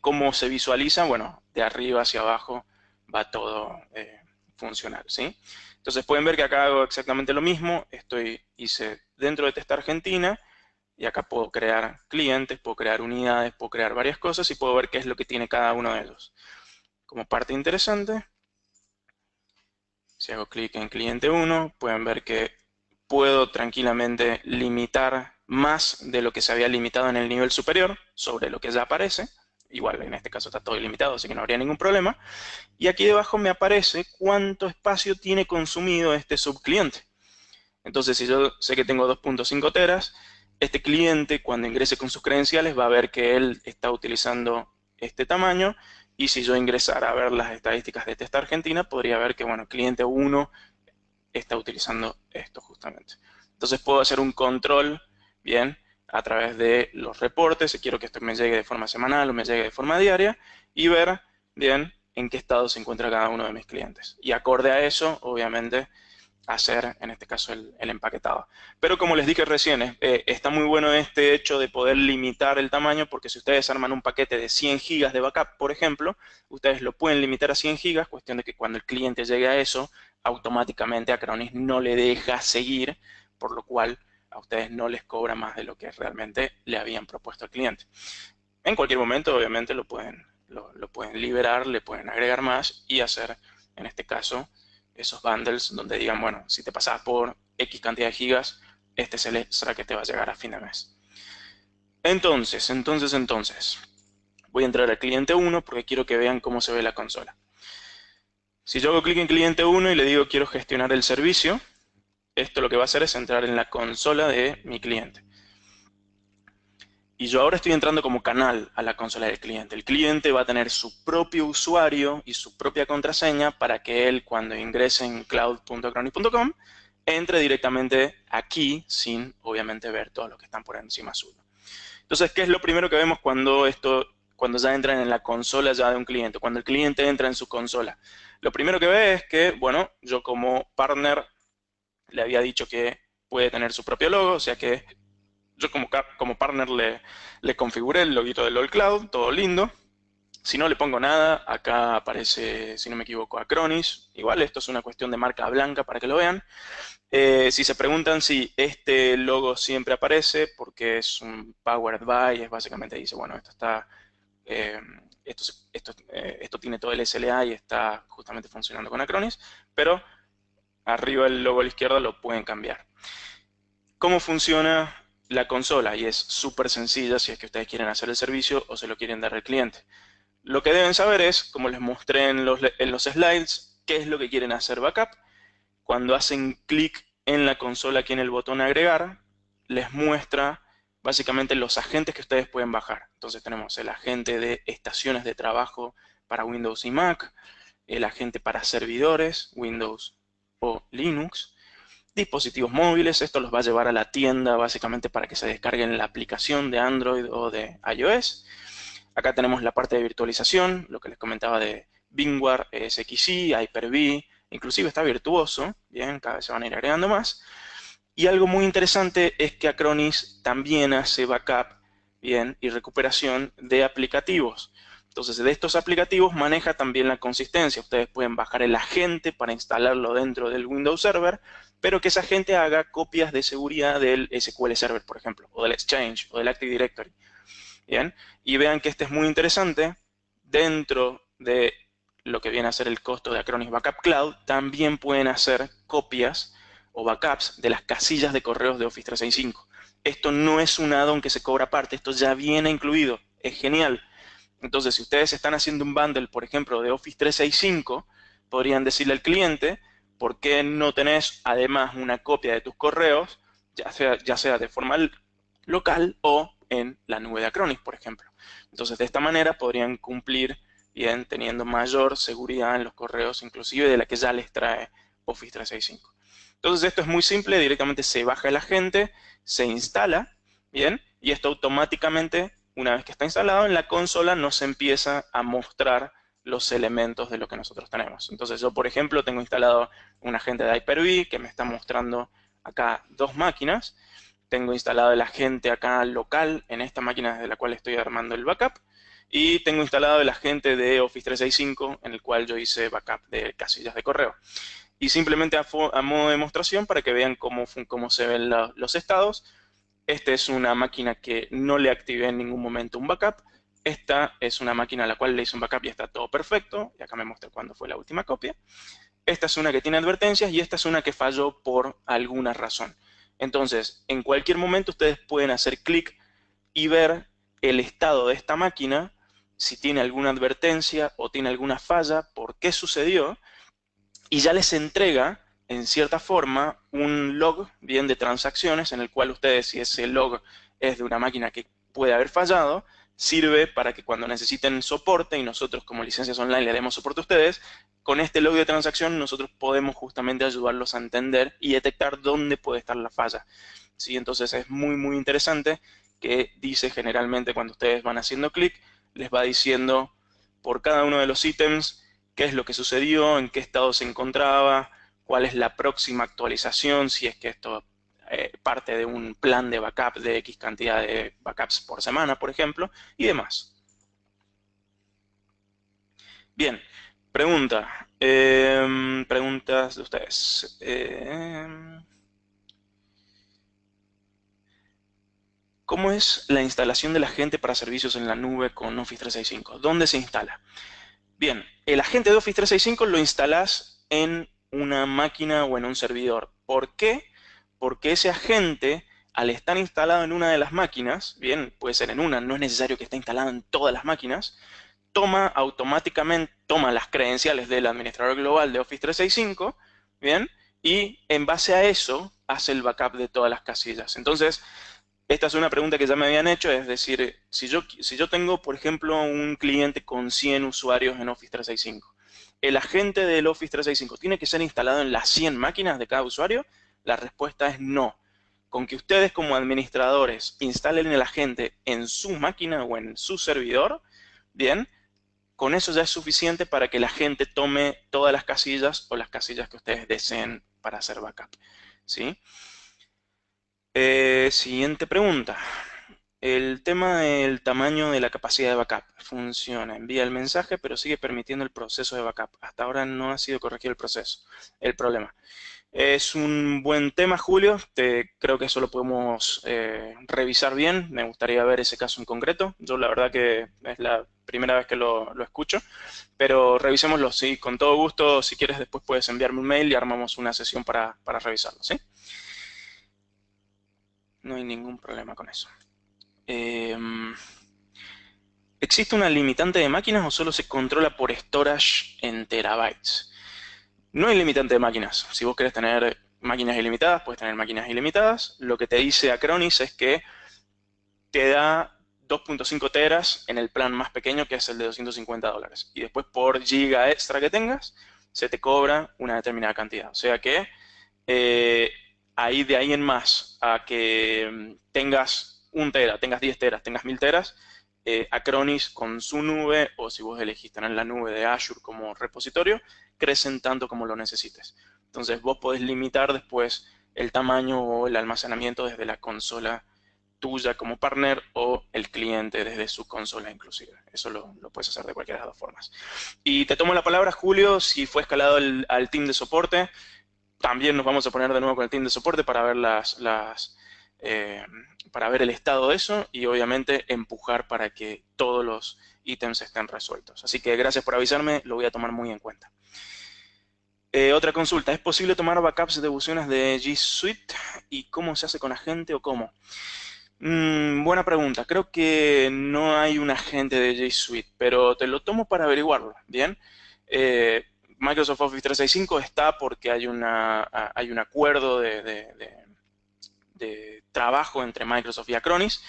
cómo se visualiza, bueno, de arriba hacia abajo va todo funcional, ¿sí? Entonces pueden ver que acá hago exactamente lo mismo, hice dentro de Testa Argentina y acá puedo crear clientes, puedo crear unidades, puedo crear varias cosas y puedo ver qué es lo que tiene cada uno de ellos. Como parte interesante, si hago clic en cliente 1, pueden ver que puedo tranquilamente limitar más de lo que se había limitado en el nivel superior sobre lo que ya aparece. Igual en este caso está todo ilimitado, así que no habría ningún problema. Y aquí debajo me aparece cuánto espacio tiene consumido este subcliente. Entonces, si yo sé que tengo 2.5 teras, este cliente cuando ingrese con sus credenciales va a ver que él está utilizando este tamaño y si yo ingresara a ver las estadísticas de Testa Argentina, podría ver que, bueno, cliente 1 está utilizando esto justamente. Entonces puedo hacer un control, bien, a través de los reportes, si quiero que esto me llegue de forma semanal o me llegue de forma diaria, y ver, bien, en qué estado se encuentra cada uno de mis clientes. Y acorde a eso, obviamente, hacer, en este caso, el empaquetado. Pero como les dije recién, está muy bueno este hecho de poder limitar el tamaño, porque si ustedes arman un paquete de 100 gigas de backup, por ejemplo, ustedes lo pueden limitar a 100 gigas, cuestión de que cuando el cliente llegue a eso, automáticamente Acronis no le deja seguir, por lo cual a ustedes no les cobra más de lo que realmente le habían propuesto al cliente. En cualquier momento, obviamente, lo pueden liberar, le pueden agregar más y hacer, en este caso, esos bundles donde digan, bueno, si te pasas por X cantidad de gigas, este es el extra que te va a llegar a fin de mes. Entonces, voy a entrar al cliente 1 porque quiero que vean cómo se ve la consola. Si yo hago clic en cliente 1 y le digo quiero gestionar el servicio, esto lo que va a hacer es entrar en la consola de mi cliente. Y yo ahora estoy entrando como canal a la consola del cliente. El cliente va a tener su propio usuario y su propia contraseña para que él, cuando ingrese en cloud.acronis.com, entre directamente aquí sin, obviamente, ver todos los que están por encima suyo. Entonces, ¿qué es lo primero que vemos cuando ya entran en la consola ya de un cliente? Cuando el cliente entra en su consola. Lo primero que ve es que, bueno, yo como partner le había dicho que puede tener su propio logo, o sea que yo como partner le configuré el loguito de LOL Cloud, todo lindo. Si no le pongo nada, acá aparece, si no me equivoco, Acronis. Igual esto es una cuestión de marca blanca para que lo vean. Si se preguntan si este logo siempre aparece, porque es un Powered by, es básicamente dice, bueno, esto está, eh, esto tiene todo el SLA y está justamente funcionando con Acronis, pero arriba el logo a la izquierda lo pueden cambiar. ¿Cómo funciona la consola? Y es súper sencilla si es que ustedes quieren hacer el servicio o se lo quieren dar al cliente. Lo que deben saber es, como les mostré en los slides, qué es lo que quieren hacer backup. Cuando hacen clic en la consola aquí en el botón agregar, les muestra básicamente los agentes que ustedes pueden bajar. Entonces tenemos el agente de estaciones de trabajo para Windows y Mac, el agente para servidores, Windows o Linux, dispositivos móviles, esto los va a llevar a la tienda básicamente para que se descarguen la aplicación de Android o de iOS. Acá tenemos la parte de virtualización, lo que les comentaba de VMware, ESXi, Hyper-V, inclusive está Virtuoso, bien, cada vez se van a ir agregando más. Y algo muy interesante es que Acronis también hace backup, bien, y recuperación de aplicativos. Entonces, de estos aplicativos maneja también la consistencia. Ustedes pueden bajar el agente para instalarlo dentro del Windows Server, pero que ese agente haga copias de seguridad del SQL Server, por ejemplo, o del Exchange, o del Active Directory. Bien, y vean que este es muy interesante. Dentro de lo que viene a ser el costo de Acronis Backup Cloud, también pueden hacer copias o backups de las casillas de correos de Office 365. Esto no es un add-on que se cobra aparte, esto ya viene incluido. Es genial. Entonces, si ustedes están haciendo un bundle, por ejemplo, de Office 365, podrían decirle al cliente, ¿por qué no tenés además una copia de tus correos, ya sea de forma local o en la nube de Acronis, por ejemplo? Entonces, de esta manera podrían cumplir bien teniendo mayor seguridad en los correos, inclusive de la que ya les trae Office 365. Entonces, esto es muy simple, directamente se baja el agente, se instala, bien, y esto automáticamente, una vez que está instalado en la consola, nos empieza a mostrar los elementos de lo que nosotros tenemos. Entonces yo, por ejemplo, tengo instalado un agente de Hyper-V que me está mostrando acá dos máquinas. Tengo instalado el agente acá local en esta máquina desde la cual estoy armando el backup. Y tengo instalado el agente de Office 365 en el cual yo hice backup de casillas de correo. Y simplemente a modo de demostración para que vean cómo se ven los estados. Esta es una máquina que no le activé en ningún momento un backup. Esta es una máquina a la cual le hice un backup y está todo perfecto. Y acá me muestra cuándo fue la última copia. Esta es una que tiene advertencias y esta es una que falló por alguna razón. Entonces, en cualquier momento ustedes pueden hacer clic y ver el estado de esta máquina, si tiene alguna advertencia o tiene alguna falla, por qué sucedió, y ya les entrega, en cierta forma, un log bien de transacciones en el cual ustedes, si ese log es de una máquina que puede haber fallado, sirve para que cuando necesiten soporte y nosotros como licencias online le demos soporte a ustedes, con este log de transacción nosotros podemos justamente ayudarlos a entender y detectar dónde puede estar la falla. ¿Sí? Entonces es muy muy interesante que dice generalmente cuando ustedes van haciendo clic, les va diciendo por cada uno de los ítems qué es lo que sucedió, en qué estado se encontraba, cuál es la próxima actualización, si es que esto parte de un plan de backup de X cantidad de backups por semana, por ejemplo, y demás. Bien, preguntas de ustedes. ¿Cómo es la instalación del agente para servicios en la nube con Office 365? ¿Dónde se instala? Bien, el agente de Office 365 lo instalás en una máquina o en un servidor. ¿Por qué? Porque ese agente, al estar instalado en una de las máquinas, bien, puede ser en una, no es necesario que esté instalado en todas las máquinas, toma las credenciales del administrador global de Office 365, bien, y en base a eso hace el backup de todas las casillas. Entonces, esta es una pregunta que ya me habían hecho, es decir, si yo tengo, por ejemplo, un cliente con 100 usuarios en Office 365, ¿el agente del Office 365 tiene que ser instalado en las 100 máquinas de cada usuario? La respuesta es no. Con que ustedes como administradores instalen el agente en su máquina o en su servidor, bien, con eso ya es suficiente para que la gente tome todas las casillas o las casillas que ustedes deseen para hacer backup. ¿Sí? Siguiente pregunta. El tema del tamaño de la capacidad de backup funciona. Envía el mensaje, pero sigue permitiendo el proceso de backup. Hasta ahora no ha sido corregido el proceso, el problema. Es un buen tema, Julio. Creo que eso lo podemos revisar bien. Me gustaría ver ese caso en concreto. Yo la verdad que es la primera vez que lo escucho, pero revisémoslo, sí, con todo gusto. Si quieres, después puedes enviarme un mail y armamos una sesión para revisarlo, ¿sí? No hay ningún problema con eso. ¿Existe una limitante de máquinas o solo se controla por storage en terabytes? No hay limitante de máquinas. Si vos querés tener máquinas ilimitadas, puedes tener máquinas ilimitadas. Lo que te dice Acronis es que te da 2.5 teras en el plan más pequeño, que es el de $250. Y después por giga extra que tengas, se te cobra una determinada cantidad. O sea que eh, ahí de ahí en más a que tengas 1 tera, tengas 10 teras, tengas 1000 teras, Acronis con su nube, o si vos elegís tener la nube de Azure como repositorio, crecen tanto como lo necesites. Entonces vos podés limitar después el tamaño o el almacenamiento desde la consola tuya como partner o el cliente desde su consola inclusive. Eso lo puedes hacer de cualquiera de las dos formas. Y te tomo la palabra, Julio, si fue escalado al team de soporte. También nos vamos a poner de nuevo con el team de soporte para ver eh, para ver el estado de eso y obviamente empujar para que todos los ítems estén resueltos. Así que gracias por avisarme, lo voy a tomar muy en cuenta. Otra consulta, ¿es posible tomar backups de versiones de G Suite? ¿Y cómo se hace con agente o cómo? Buena pregunta. Creo que no hay un agente de G Suite, pero te lo tomo para averiguarlo. Bien. Eh, Microsoft Office 365 está porque hay un acuerdo de trabajo entre Microsoft y Acronis.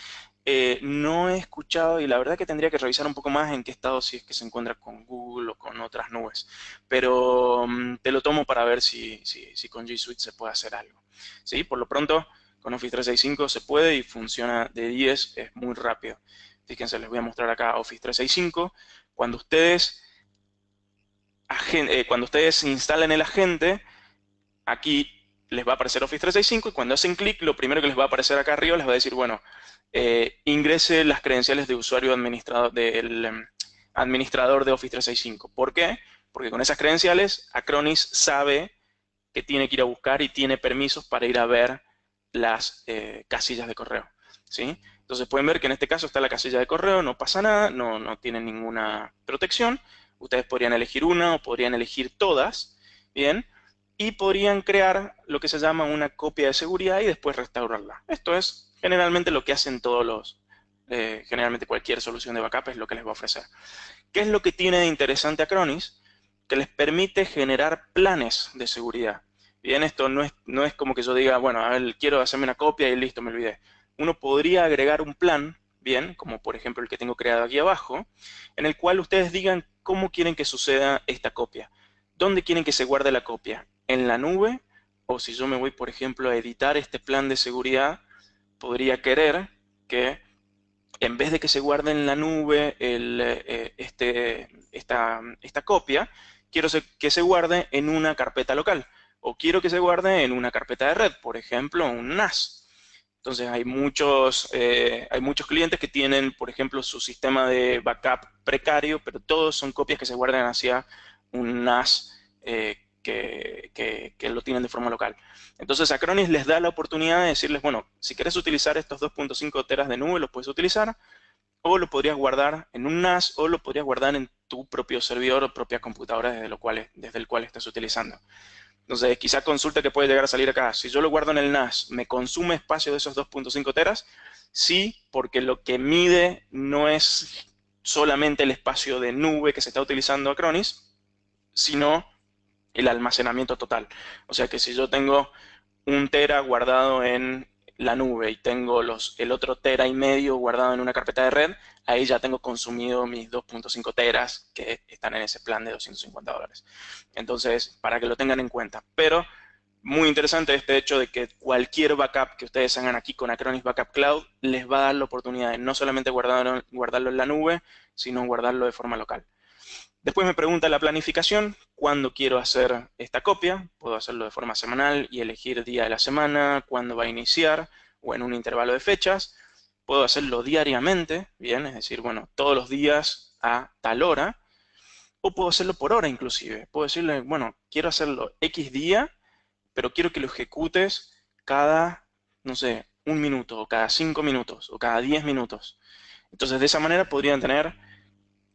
No he escuchado y la verdad que tendría que revisar un poco más en qué estado si es que se encuentra con Google o con otras nubes. Pero te lo tomo para ver si con G Suite se puede hacer algo. ¿Sí? Por lo pronto, con Office 365 se puede y funciona de 10, es muy rápido. Fíjense, les voy a mostrar acá Office 365. Cuando ustedes instalen el agente, aquí les va a aparecer Office 365 y cuando hacen clic, lo primero que les va a aparecer acá arriba les va a decir, bueno, ingrese las credenciales de usuario administrador del administrador de Office 365. ¿Por qué? Porque con esas credenciales, Acronis sabe que tiene que ir a buscar y tiene permisos para ir a ver las casillas de correo. ¿Sí? Entonces pueden ver que en este caso está la casilla de correo, no pasa nada, no tiene ninguna protección. Ustedes podrían elegir una o podrían elegir todas, ¿bien? Y podrían crear lo que se llama una copia de seguridad y después restaurarla. Esto es generalmente lo que hacen generalmente cualquier solución de backup es lo que les va a ofrecer. ¿Qué es lo que tiene de interesante Acronis? Que les permite generar planes de seguridad. Bien, esto no es como que yo diga, bueno, a ver, quiero hacerme una copia y listo, me olvidé. Uno podría agregar un plan, bien, como por ejemplo el que tengo creado aquí abajo, en el cual ustedes digan cómo quieren que suceda esta copia. ¿Dónde quieren que se guarde la copia? ¿En la nube? O si yo me voy, por ejemplo, a editar este plan de seguridad, podría querer que en vez de que se guarde en la nube esta copia, quiero que se guarde en una carpeta local o quiero que se guarde en una carpeta de red, por ejemplo, un NAS. Entonces hay muchos clientes que tienen, por ejemplo, su sistema de backup precario, pero todos son copias que se guardan hacia un NAS que lo tienen de forma local. Entonces Acronis les da la oportunidad de decirles, bueno, si quieres utilizar estos 2.5 teras de nube, los puedes utilizar, o lo podrías guardar en un NAS, o lo podrías guardar en tu propio servidor o propia computadora desde el cual estés utilizando. Entonces, quizá consulta que puede llegar a salir acá. Si yo lo guardo en el NAS, ¿me consume espacio de esos 2.5 teras? Sí, porque lo que mide no es solamente el espacio de nube que se está utilizando Acronis, sino el almacenamiento total. O sea que si yo tengo 1 tera guardado en la nube y tengo el otro tera y medio guardado en una carpeta de red, ahí ya tengo consumido mis 2.5 teras que están en ese plan de $250. Entonces, para que lo tengan en cuenta. Pero muy interesante este hecho de que cualquier backup que ustedes hagan aquí con Acronis Backup Cloud les va a dar la oportunidad de no solamente guardarlo en la nube, sino guardarlo de forma local. Después me pregunta la planificación, cuándo quiero hacer esta copia. Puedo hacerlo de forma semanal y elegir día de la semana, cuándo va a iniciar o en un intervalo de fechas. Puedo hacerlo diariamente, bien, es decir, bueno, todos los días a tal hora. O puedo hacerlo por hora inclusive. Puedo decirle, bueno, quiero hacerlo X día, pero quiero que lo ejecutes cada, no sé, 1 minuto, o cada 5 minutos, o cada 10 minutos. Entonces, de esa manera podrían tener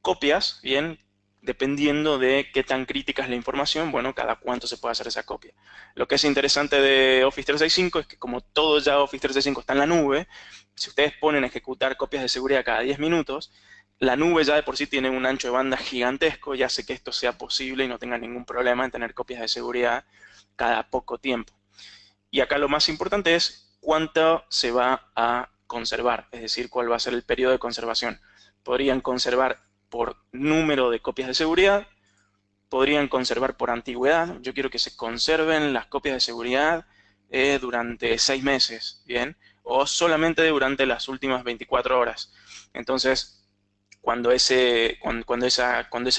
copias, bien, dependiendo de qué tan crítica es la información, bueno, cada cuánto se puede hacer esa copia. Lo que es interesante de Office 365 es que como todo ya Office 365 está en la nube, si ustedes ponen a ejecutar copias de seguridad cada 10 minutos, la nube ya de por sí tiene un ancho de banda gigantesco y hace que esto sea posible y no tengan ningún problema en tener copias de seguridad cada poco tiempo. Y acá lo más importante es cuánto se va a conservar, es decir, cuál va a ser el periodo de conservación. Podrían conservar por número de copias de seguridad, podrían conservar por antigüedad. Yo quiero que se conserven las copias de seguridad durante 6 meses, ¿bien? O solamente durante las últimas 24 horas. Entonces, cuando ese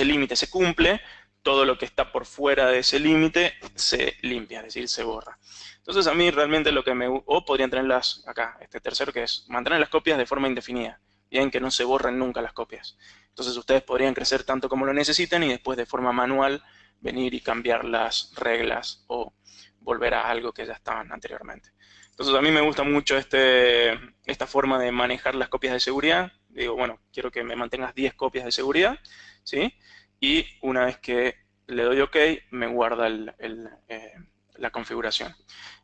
límite se cumple, todo lo que está por fuera de ese límite se limpia, es decir, se borra. Entonces, a mí realmente lo que o podrían tenerlas acá, este tercero que es mantener las copias de forma indefinida, bien, que no se borren nunca las copias. Entonces, ustedes podrían crecer tanto como lo necesiten y después de forma manual venir y cambiar las reglas o volver a algo que ya estaban anteriormente. Entonces, a mí me gusta mucho esta forma de manejar las copias de seguridad. Digo, bueno, quiero que me mantengas 10 copias de seguridad, ¿sí? Y una vez que le doy OK, me guarda la configuración.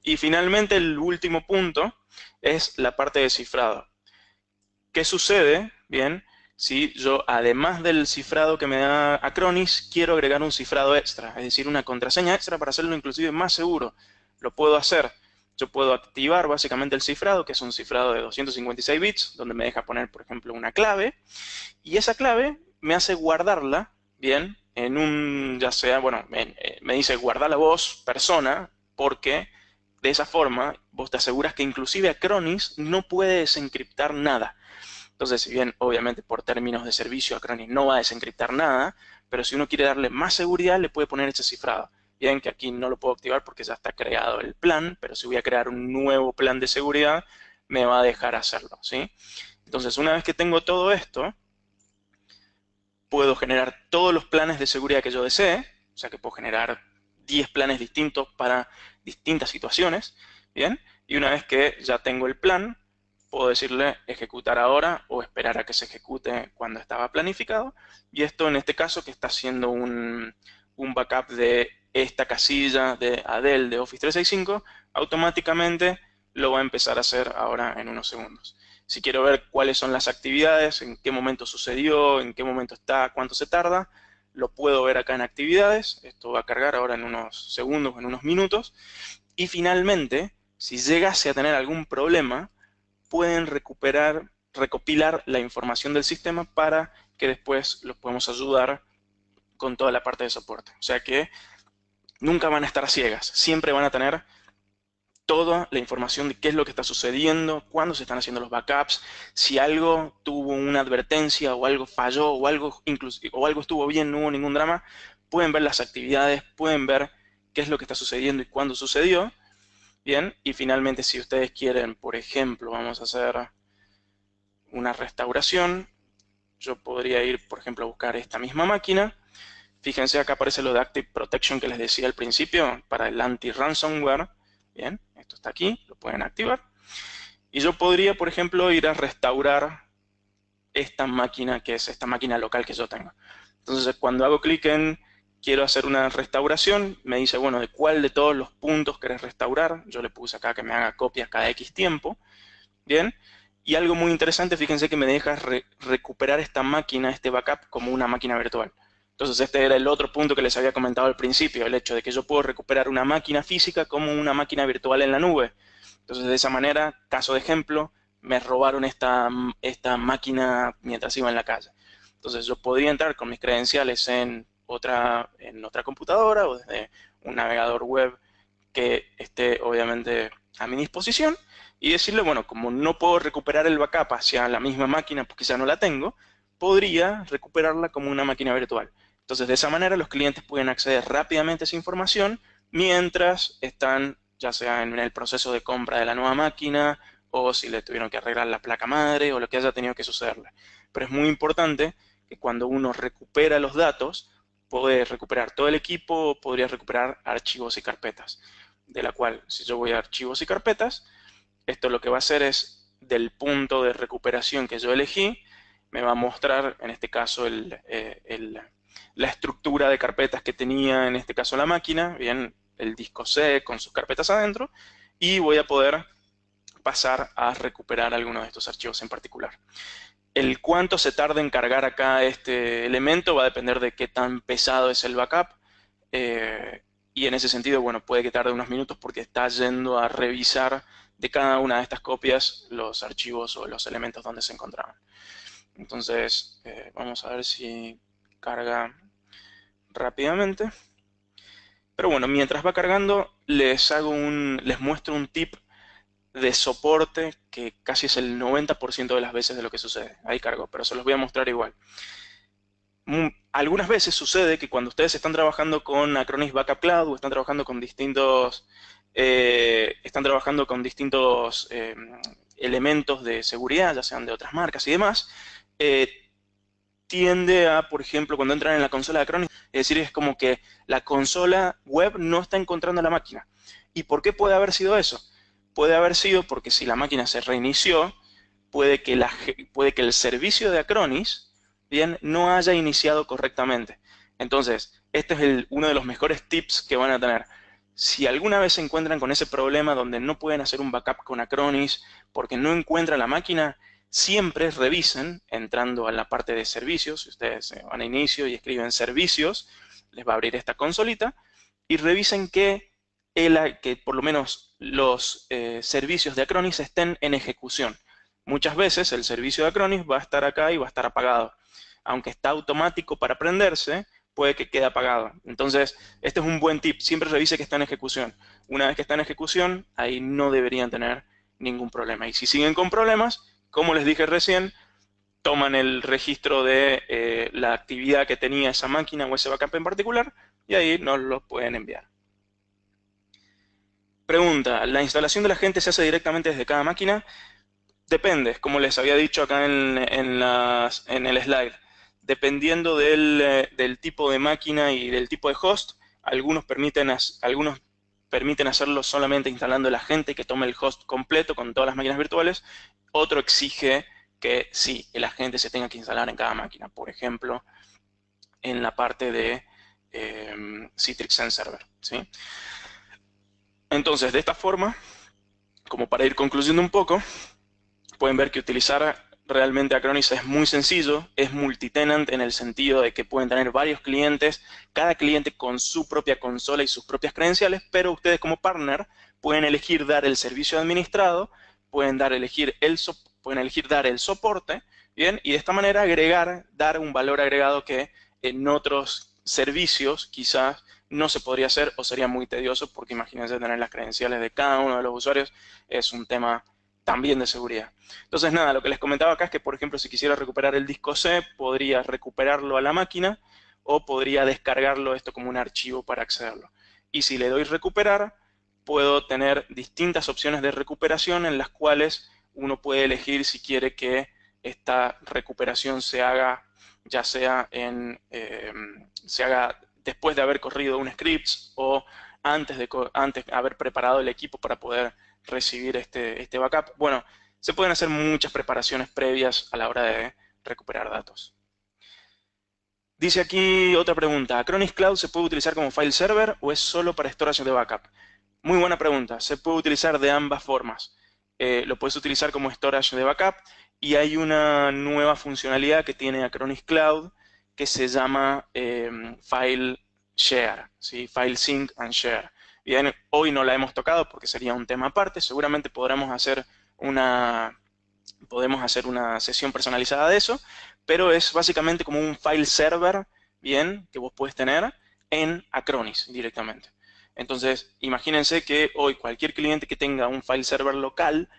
Y finalmente, el último punto es la parte de cifrado. ¿Qué sucede? Bien, si yo, además del cifrado que me da Acronis, quiero agregar un cifrado extra, es decir, una contraseña extra para hacerlo inclusive más seguro. Lo puedo hacer. Yo puedo activar básicamente el cifrado, que es un cifrado de 256 bits, donde me deja poner, por ejemplo, una clave, y esa clave me hace guardarla, bien, en un, ya sea, bueno, me dice guardar la voz persona, porque de esa forma vos te aseguras que inclusive Acronis no puede desencriptar nada. Entonces, si bien obviamente por términos de servicio Acronis no va a desencriptar nada, pero si uno quiere darle más seguridad, le puede poner ese cifrado. Bien, que aquí no lo puedo activar porque ya está creado el plan, pero si voy a crear un nuevo plan de seguridad, me va a dejar hacerlo, ¿sí? Entonces, una vez que tengo todo esto, puedo generar todos los planes de seguridad que yo desee, o sea que puedo generar 10 planes distintos para distintas situaciones, ¿bien? Y una vez que ya tengo el plan, puedo decirle ejecutar ahora o esperar a que se ejecute cuando estaba planificado. Y esto en este caso que está haciendo un backup de esta casilla de Adele de Office 365, automáticamente lo va a empezar a hacer ahora en unos segundos. Si quiero ver cuáles son las actividades, en qué momento sucedió, en qué momento está, cuánto se tarda, lo puedo ver acá en actividades. Esto va a cargar ahora en unos segundos, en unos minutos. Y finalmente, si llegase a tener algún problema, pueden recopilar la información del sistema para que después los podamos ayudar con toda la parte de soporte. O sea que nunca van a estar a ciegas, siempre van a tener toda la información de qué es lo que está sucediendo, cuándo se están haciendo los backups, si algo tuvo una advertencia o algo falló o algo estuvo bien, no hubo ningún drama, pueden ver las actividades, pueden ver qué es lo que está sucediendo y cuándo sucedió. Bien, y finalmente si ustedes quieren, por ejemplo, vamos a hacer una restauración, yo podría ir, por ejemplo, a buscar esta misma máquina. Fíjense, acá aparece lo de Active Protection que les decía al principio, para el anti-ransomware. Bien, esto está aquí, lo pueden activar. Y yo podría, por ejemplo, ir a restaurar esta máquina, que es esta máquina local que yo tengo. Entonces, cuando hago clic en quiero hacer una restauración, me dice, bueno, ¿de cuál de todos los puntos querés restaurar? Yo le puse acá que me haga copias cada X tiempo. Bien. Y algo muy interesante, fíjense que me deja recuperar esta máquina, este backup, como una máquina virtual. Entonces este era el otro punto que les había comentado al principio, el hecho de que yo puedo recuperar una máquina física como una máquina virtual en la nube. Entonces de esa manera, caso de ejemplo, me robaron esta máquina mientras iba en la calle. Entonces yo podría entrar con mis credenciales en otra computadora o desde un navegador web que esté obviamente a mi disposición y decirle, bueno, como no puedo recuperar el backup hacia la misma máquina porque ya no la tengo, podría recuperarla como una máquina virtual. Entonces, de esa manera los clientes pueden acceder rápidamente a esa información mientras están, ya sea en el proceso de compra de la nueva máquina o si le tuvieron que arreglar la placa madre o lo que haya tenido que sucederle. Pero es muy importante que cuando uno recupera los datos, puede recuperar todo el equipo, podría recuperar archivos y carpetas. De la cual, si yo voy a archivos y carpetas, esto lo que va a hacer es, del punto de recuperación que yo elegí, me va a mostrar, en este caso, la estructura de carpetas que tenía, en este caso, la máquina, bien, el disco C con sus carpetas adentro, y voy a poder pasar a recuperar alguno de estos archivos en particular. El cuánto se tarda en cargar acá este elemento va a depender de qué tan pesado es el backup. Y en ese sentido, bueno, puede que tarde unos minutos porque está yendo a revisar de cada una de estas copias los archivos o los elementos donde se encontraban. Entonces, vamos a ver si carga rápidamente. Pero bueno, mientras va cargando, les muestro un tip de soporte que casi es el 90% de las veces de lo que sucede. Ahí cargo, pero se los voy a mostrar igual. Algunas veces sucede que cuando ustedes están trabajando con Acronis Backup Cloud o están trabajando con distintos elementos de seguridad, ya sean de otras marcas y demás, tiende a, por ejemplo, cuando entran en la consola de Acronis, es decir, es como que la consola web no está encontrando la máquina. ¿Y por qué puede haber sido eso? Puede haber sido porque si la máquina se reinició, puede que el servicio de Acronis, bien, no haya iniciado correctamente. Entonces, este es uno de los mejores tips que van a tener. Si alguna vez se encuentran con ese problema donde no pueden hacer un backup con Acronis porque no encuentran la máquina, siempre revisen entrando a la parte de servicios. Si ustedes van a inicio y escriben servicios, les va a abrir esta consolita y revisen que por lo menos los servicios de Acronis estén en ejecución. Muchas veces el servicio de Acronis va a estar acá y va a estar apagado. Aunque está automático para prenderse, puede que quede apagado. Entonces, este es un buen tip. Siempre revise que está en ejecución. Una vez que está en ejecución, ahí no deberían tener ningún problema. Y si siguen con problemas, como les dije recién, toman el registro de la actividad que tenía esa máquina o ese backup en particular y ahí nos lo pueden enviar. Pregunta, ¿la instalación de la gente se hace directamente desde cada máquina? Depende, como les había dicho acá en el slide. Dependiendo del tipo de máquina y del tipo de host, algunos permiten hacerlo solamente instalando el agente que tome el host completo con todas las máquinas virtuales. Otro exige que sí, el agente se tenga que instalar en cada máquina. Por ejemplo, en la parte de Citrix End Server, ¿sí? Entonces, de esta forma, como para ir concluyendo un poco, pueden ver que utilizar realmente Acronis es muy sencillo, es multitenant en el sentido de que pueden tener varios clientes, cada cliente con su propia consola y sus propias credenciales, pero ustedes como partner pueden elegir dar el servicio administrado, pueden elegir dar el soporte, ¿bien? Y de esta manera dar un valor agregado que en otros servicios quizás no se podría hacer o sería muy tedioso porque imagínense tener las credenciales de cada uno de los usuarios, es un tema también de seguridad. Entonces, nada, lo que les comentaba acá es que, por ejemplo, si quisiera recuperar el disco C, podría recuperarlo a la máquina o podría descargarlo esto como un archivo para accederlo. Y si le doy recuperar, puedo tener distintas opciones de recuperación en las cuales uno puede elegir si quiere que esta recuperación se haga ya sea se haga después de haber corrido un script o antes de haber preparado el equipo para poder recibir este backup. Bueno, se pueden hacer muchas preparaciones previas a la hora de recuperar datos. Dice aquí otra pregunta, ¿Acronis Cloud se puede utilizar como file server o es solo para storage de backup? Muy buena pregunta, se puede utilizar de ambas formas. Lo puedes utilizar como storage de backup y hay una nueva funcionalidad que tiene Acronis Cloud que se llama File Share, ¿sí? File Sync and Share. Bien, hoy no la hemos tocado porque sería un tema aparte, seguramente podemos hacer una sesión personalizada de eso, pero es básicamente como un file server, bien, que vos puedes tener en Acronis directamente. Entonces, imagínense que hoy cualquier cliente que tenga un file server local,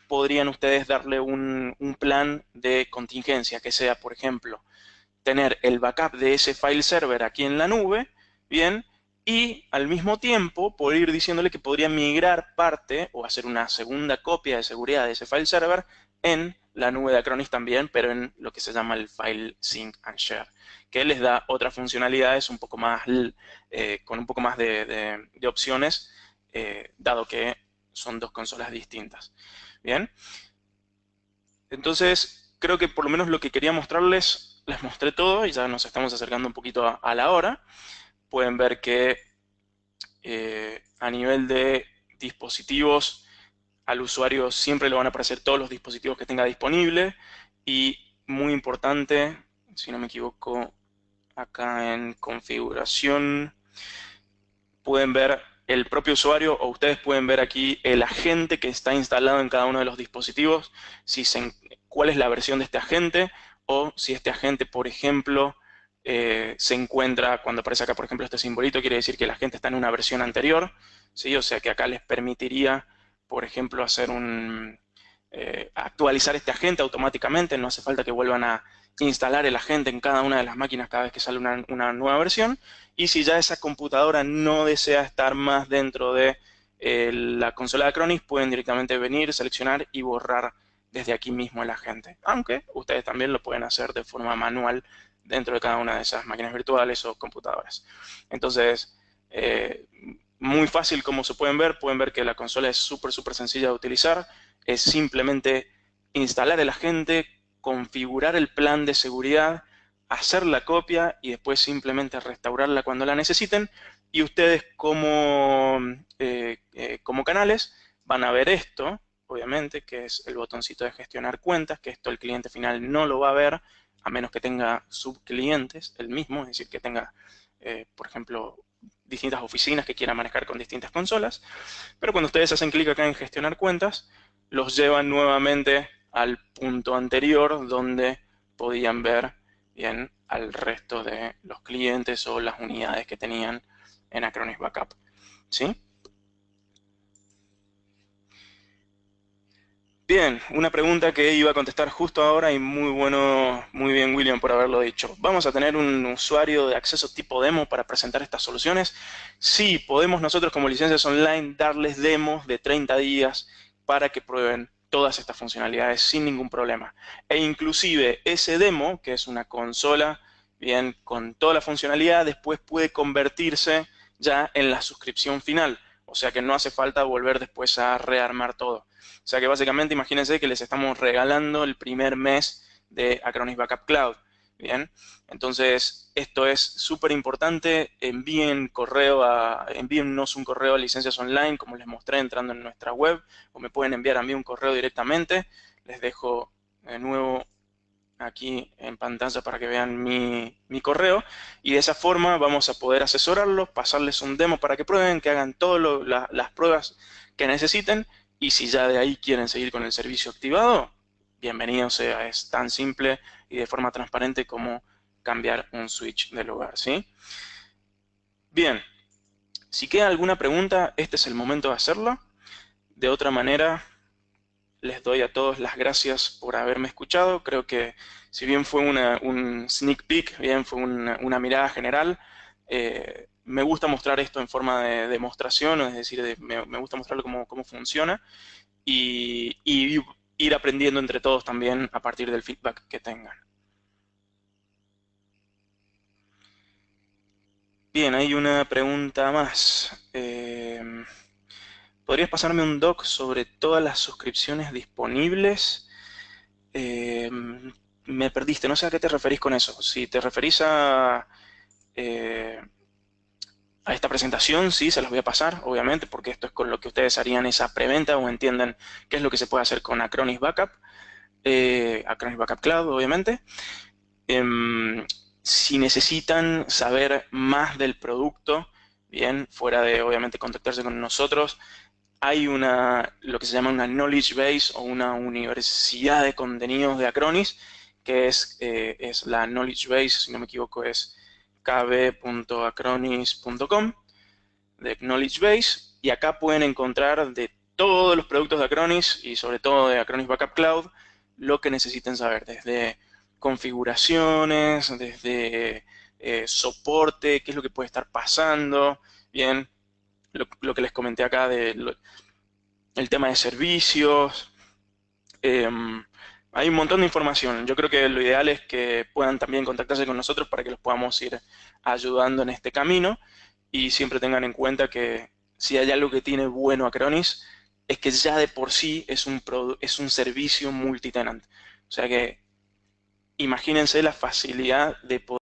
podrían ustedes darle un plan de contingencia, que sea, por ejemplo, tener el backup de ese file server aquí en la nube, bien, y al mismo tiempo poder ir diciéndole que podría migrar parte o hacer una segunda copia de seguridad de ese file server en la nube de Acronis también, pero en lo que se llama el File Sync and Share, que les da otras funcionalidades un poco más, con un poco más de opciones, dado que son dos consolas distintas. Bien, entonces creo que por lo menos lo que quería mostrarles, les mostré todo y ya nos estamos acercando un poquito a la hora. Pueden ver que a nivel de dispositivos, al usuario siempre le van a aparecer todos los dispositivos que tenga disponible y muy importante, si no me equivoco, acá en configuración pueden ver el propio usuario o ustedes pueden ver aquí el agente que está instalado en cada uno de los dispositivos, cuál es la versión de este agente o si este agente, por ejemplo, se encuentra, cuando aparece acá, por ejemplo, este simbolito, quiere decir que el agente está en una versión anterior, ¿sí? O sea que acá les permitiría, por ejemplo, actualizar este agente automáticamente, no hace falta que vuelvan a instalar el agente en cada una de las máquinas cada vez que sale una nueva versión. Y si ya esa computadora no desea estar más dentro de la consola de Acronis, pueden directamente venir, seleccionar y borrar desde aquí mismo el agente. Aunque ustedes también lo pueden hacer de forma manual dentro de cada una de esas máquinas virtuales o computadoras. Entonces, muy fácil como se pueden ver que la consola es súper sencilla de utilizar. Es simplemente instalar el agente, configurar el plan de seguridad, hacer la copia y después simplemente restaurarla cuando la necesiten. Y ustedes como canales van a ver esto, obviamente, que es el botoncito de gestionar cuentas, que esto el cliente final no lo va a ver, a menos que tenga subclientes, el mismo, es decir, que tenga, por ejemplo, distintas oficinas que quiera manejar con distintas consolas. Pero cuando ustedes hacen clic acá en gestionar cuentas, los llevan nuevamente al punto anterior donde podían ver bien al resto de los clientes o las unidades que tenían en Acronis Backup. ¿Sí? Bien, una pregunta que iba a contestar justo ahora y muy bueno, muy bien William por haberlo dicho. ¿Vamos a tener un usuario de acceso tipo demo para presentar estas soluciones? Sí, podemos nosotros como licencias online darles demos de 30 días para que prueben todas estas funcionalidades sin ningún problema. E inclusive ese demo, que es una consola, bien, con toda la funcionalidad, después puede convertirse ya en la suscripción final. O sea que no hace falta volver después a rearmar todo. O sea que básicamente imagínense que les estamos regalando el primer mes de Acronis Backup Cloud. Bien, entonces esto es súper importante. Envíennos un correo a Licencias Online, como les mostré entrando en nuestra web, o me pueden enviar a mí un correo directamente. Les dejo de nuevo aquí en pantalla para que vean mi correo y de esa forma vamos a poder asesorarlos, pasarles un demo para que prueben, que hagan todas las pruebas que necesiten y si ya de ahí quieren seguir con el servicio activado, bienvenido sea, es tan simple y de forma transparente como cambiar un switch de lugar, ¿sí? Bien, si queda alguna pregunta, este es el momento de hacerlo. De otra manera, les doy a todos las gracias por haberme escuchado. Creo que si bien fue un sneak peek, bien fue una mirada general, me gusta mostrar esto en forma de demostración, es decir, me gusta mostrarlo cómo funciona y ir aprendiendo entre todos también a partir del feedback que tengan. Bien, hay una pregunta más. ¿Podrías pasarme un doc sobre todas las suscripciones disponibles? Eh, Me perdiste, no sé a qué te referís con eso. Si te referís eh, a esta presentación, sí, se las voy a pasar, obviamente, porque esto es con lo que ustedes harían esa preventa o entienden qué es lo que se puede hacer con Acronis Backup, Acronis Backup Cloud, obviamente. Em, si necesitan saber más del producto, bien, fuera de, obviamente, contactarse con nosotros, hay lo que se llama una knowledge base o una universidad de contenidos de Acronis, que es la knowledge base, si no me equivoco, es kb.acronis.com, de knowledge base, y acá pueden encontrar de todos los productos de Acronis y sobre todo de Acronis Backup Cloud lo que necesiten saber, desde configuraciones, desde soporte, qué es lo que puede estar pasando, bien, lo que les comenté acá el tema de servicios. eh, Hay un montón de información. Yo creo que lo ideal es que puedan también contactarse con nosotros para que los podamos ir ayudando en este camino y siempre tengan en cuenta que si hay algo que tiene bueno Acronis es que ya de por sí es un servicio multitenant. O sea que imagínense la facilidad de poder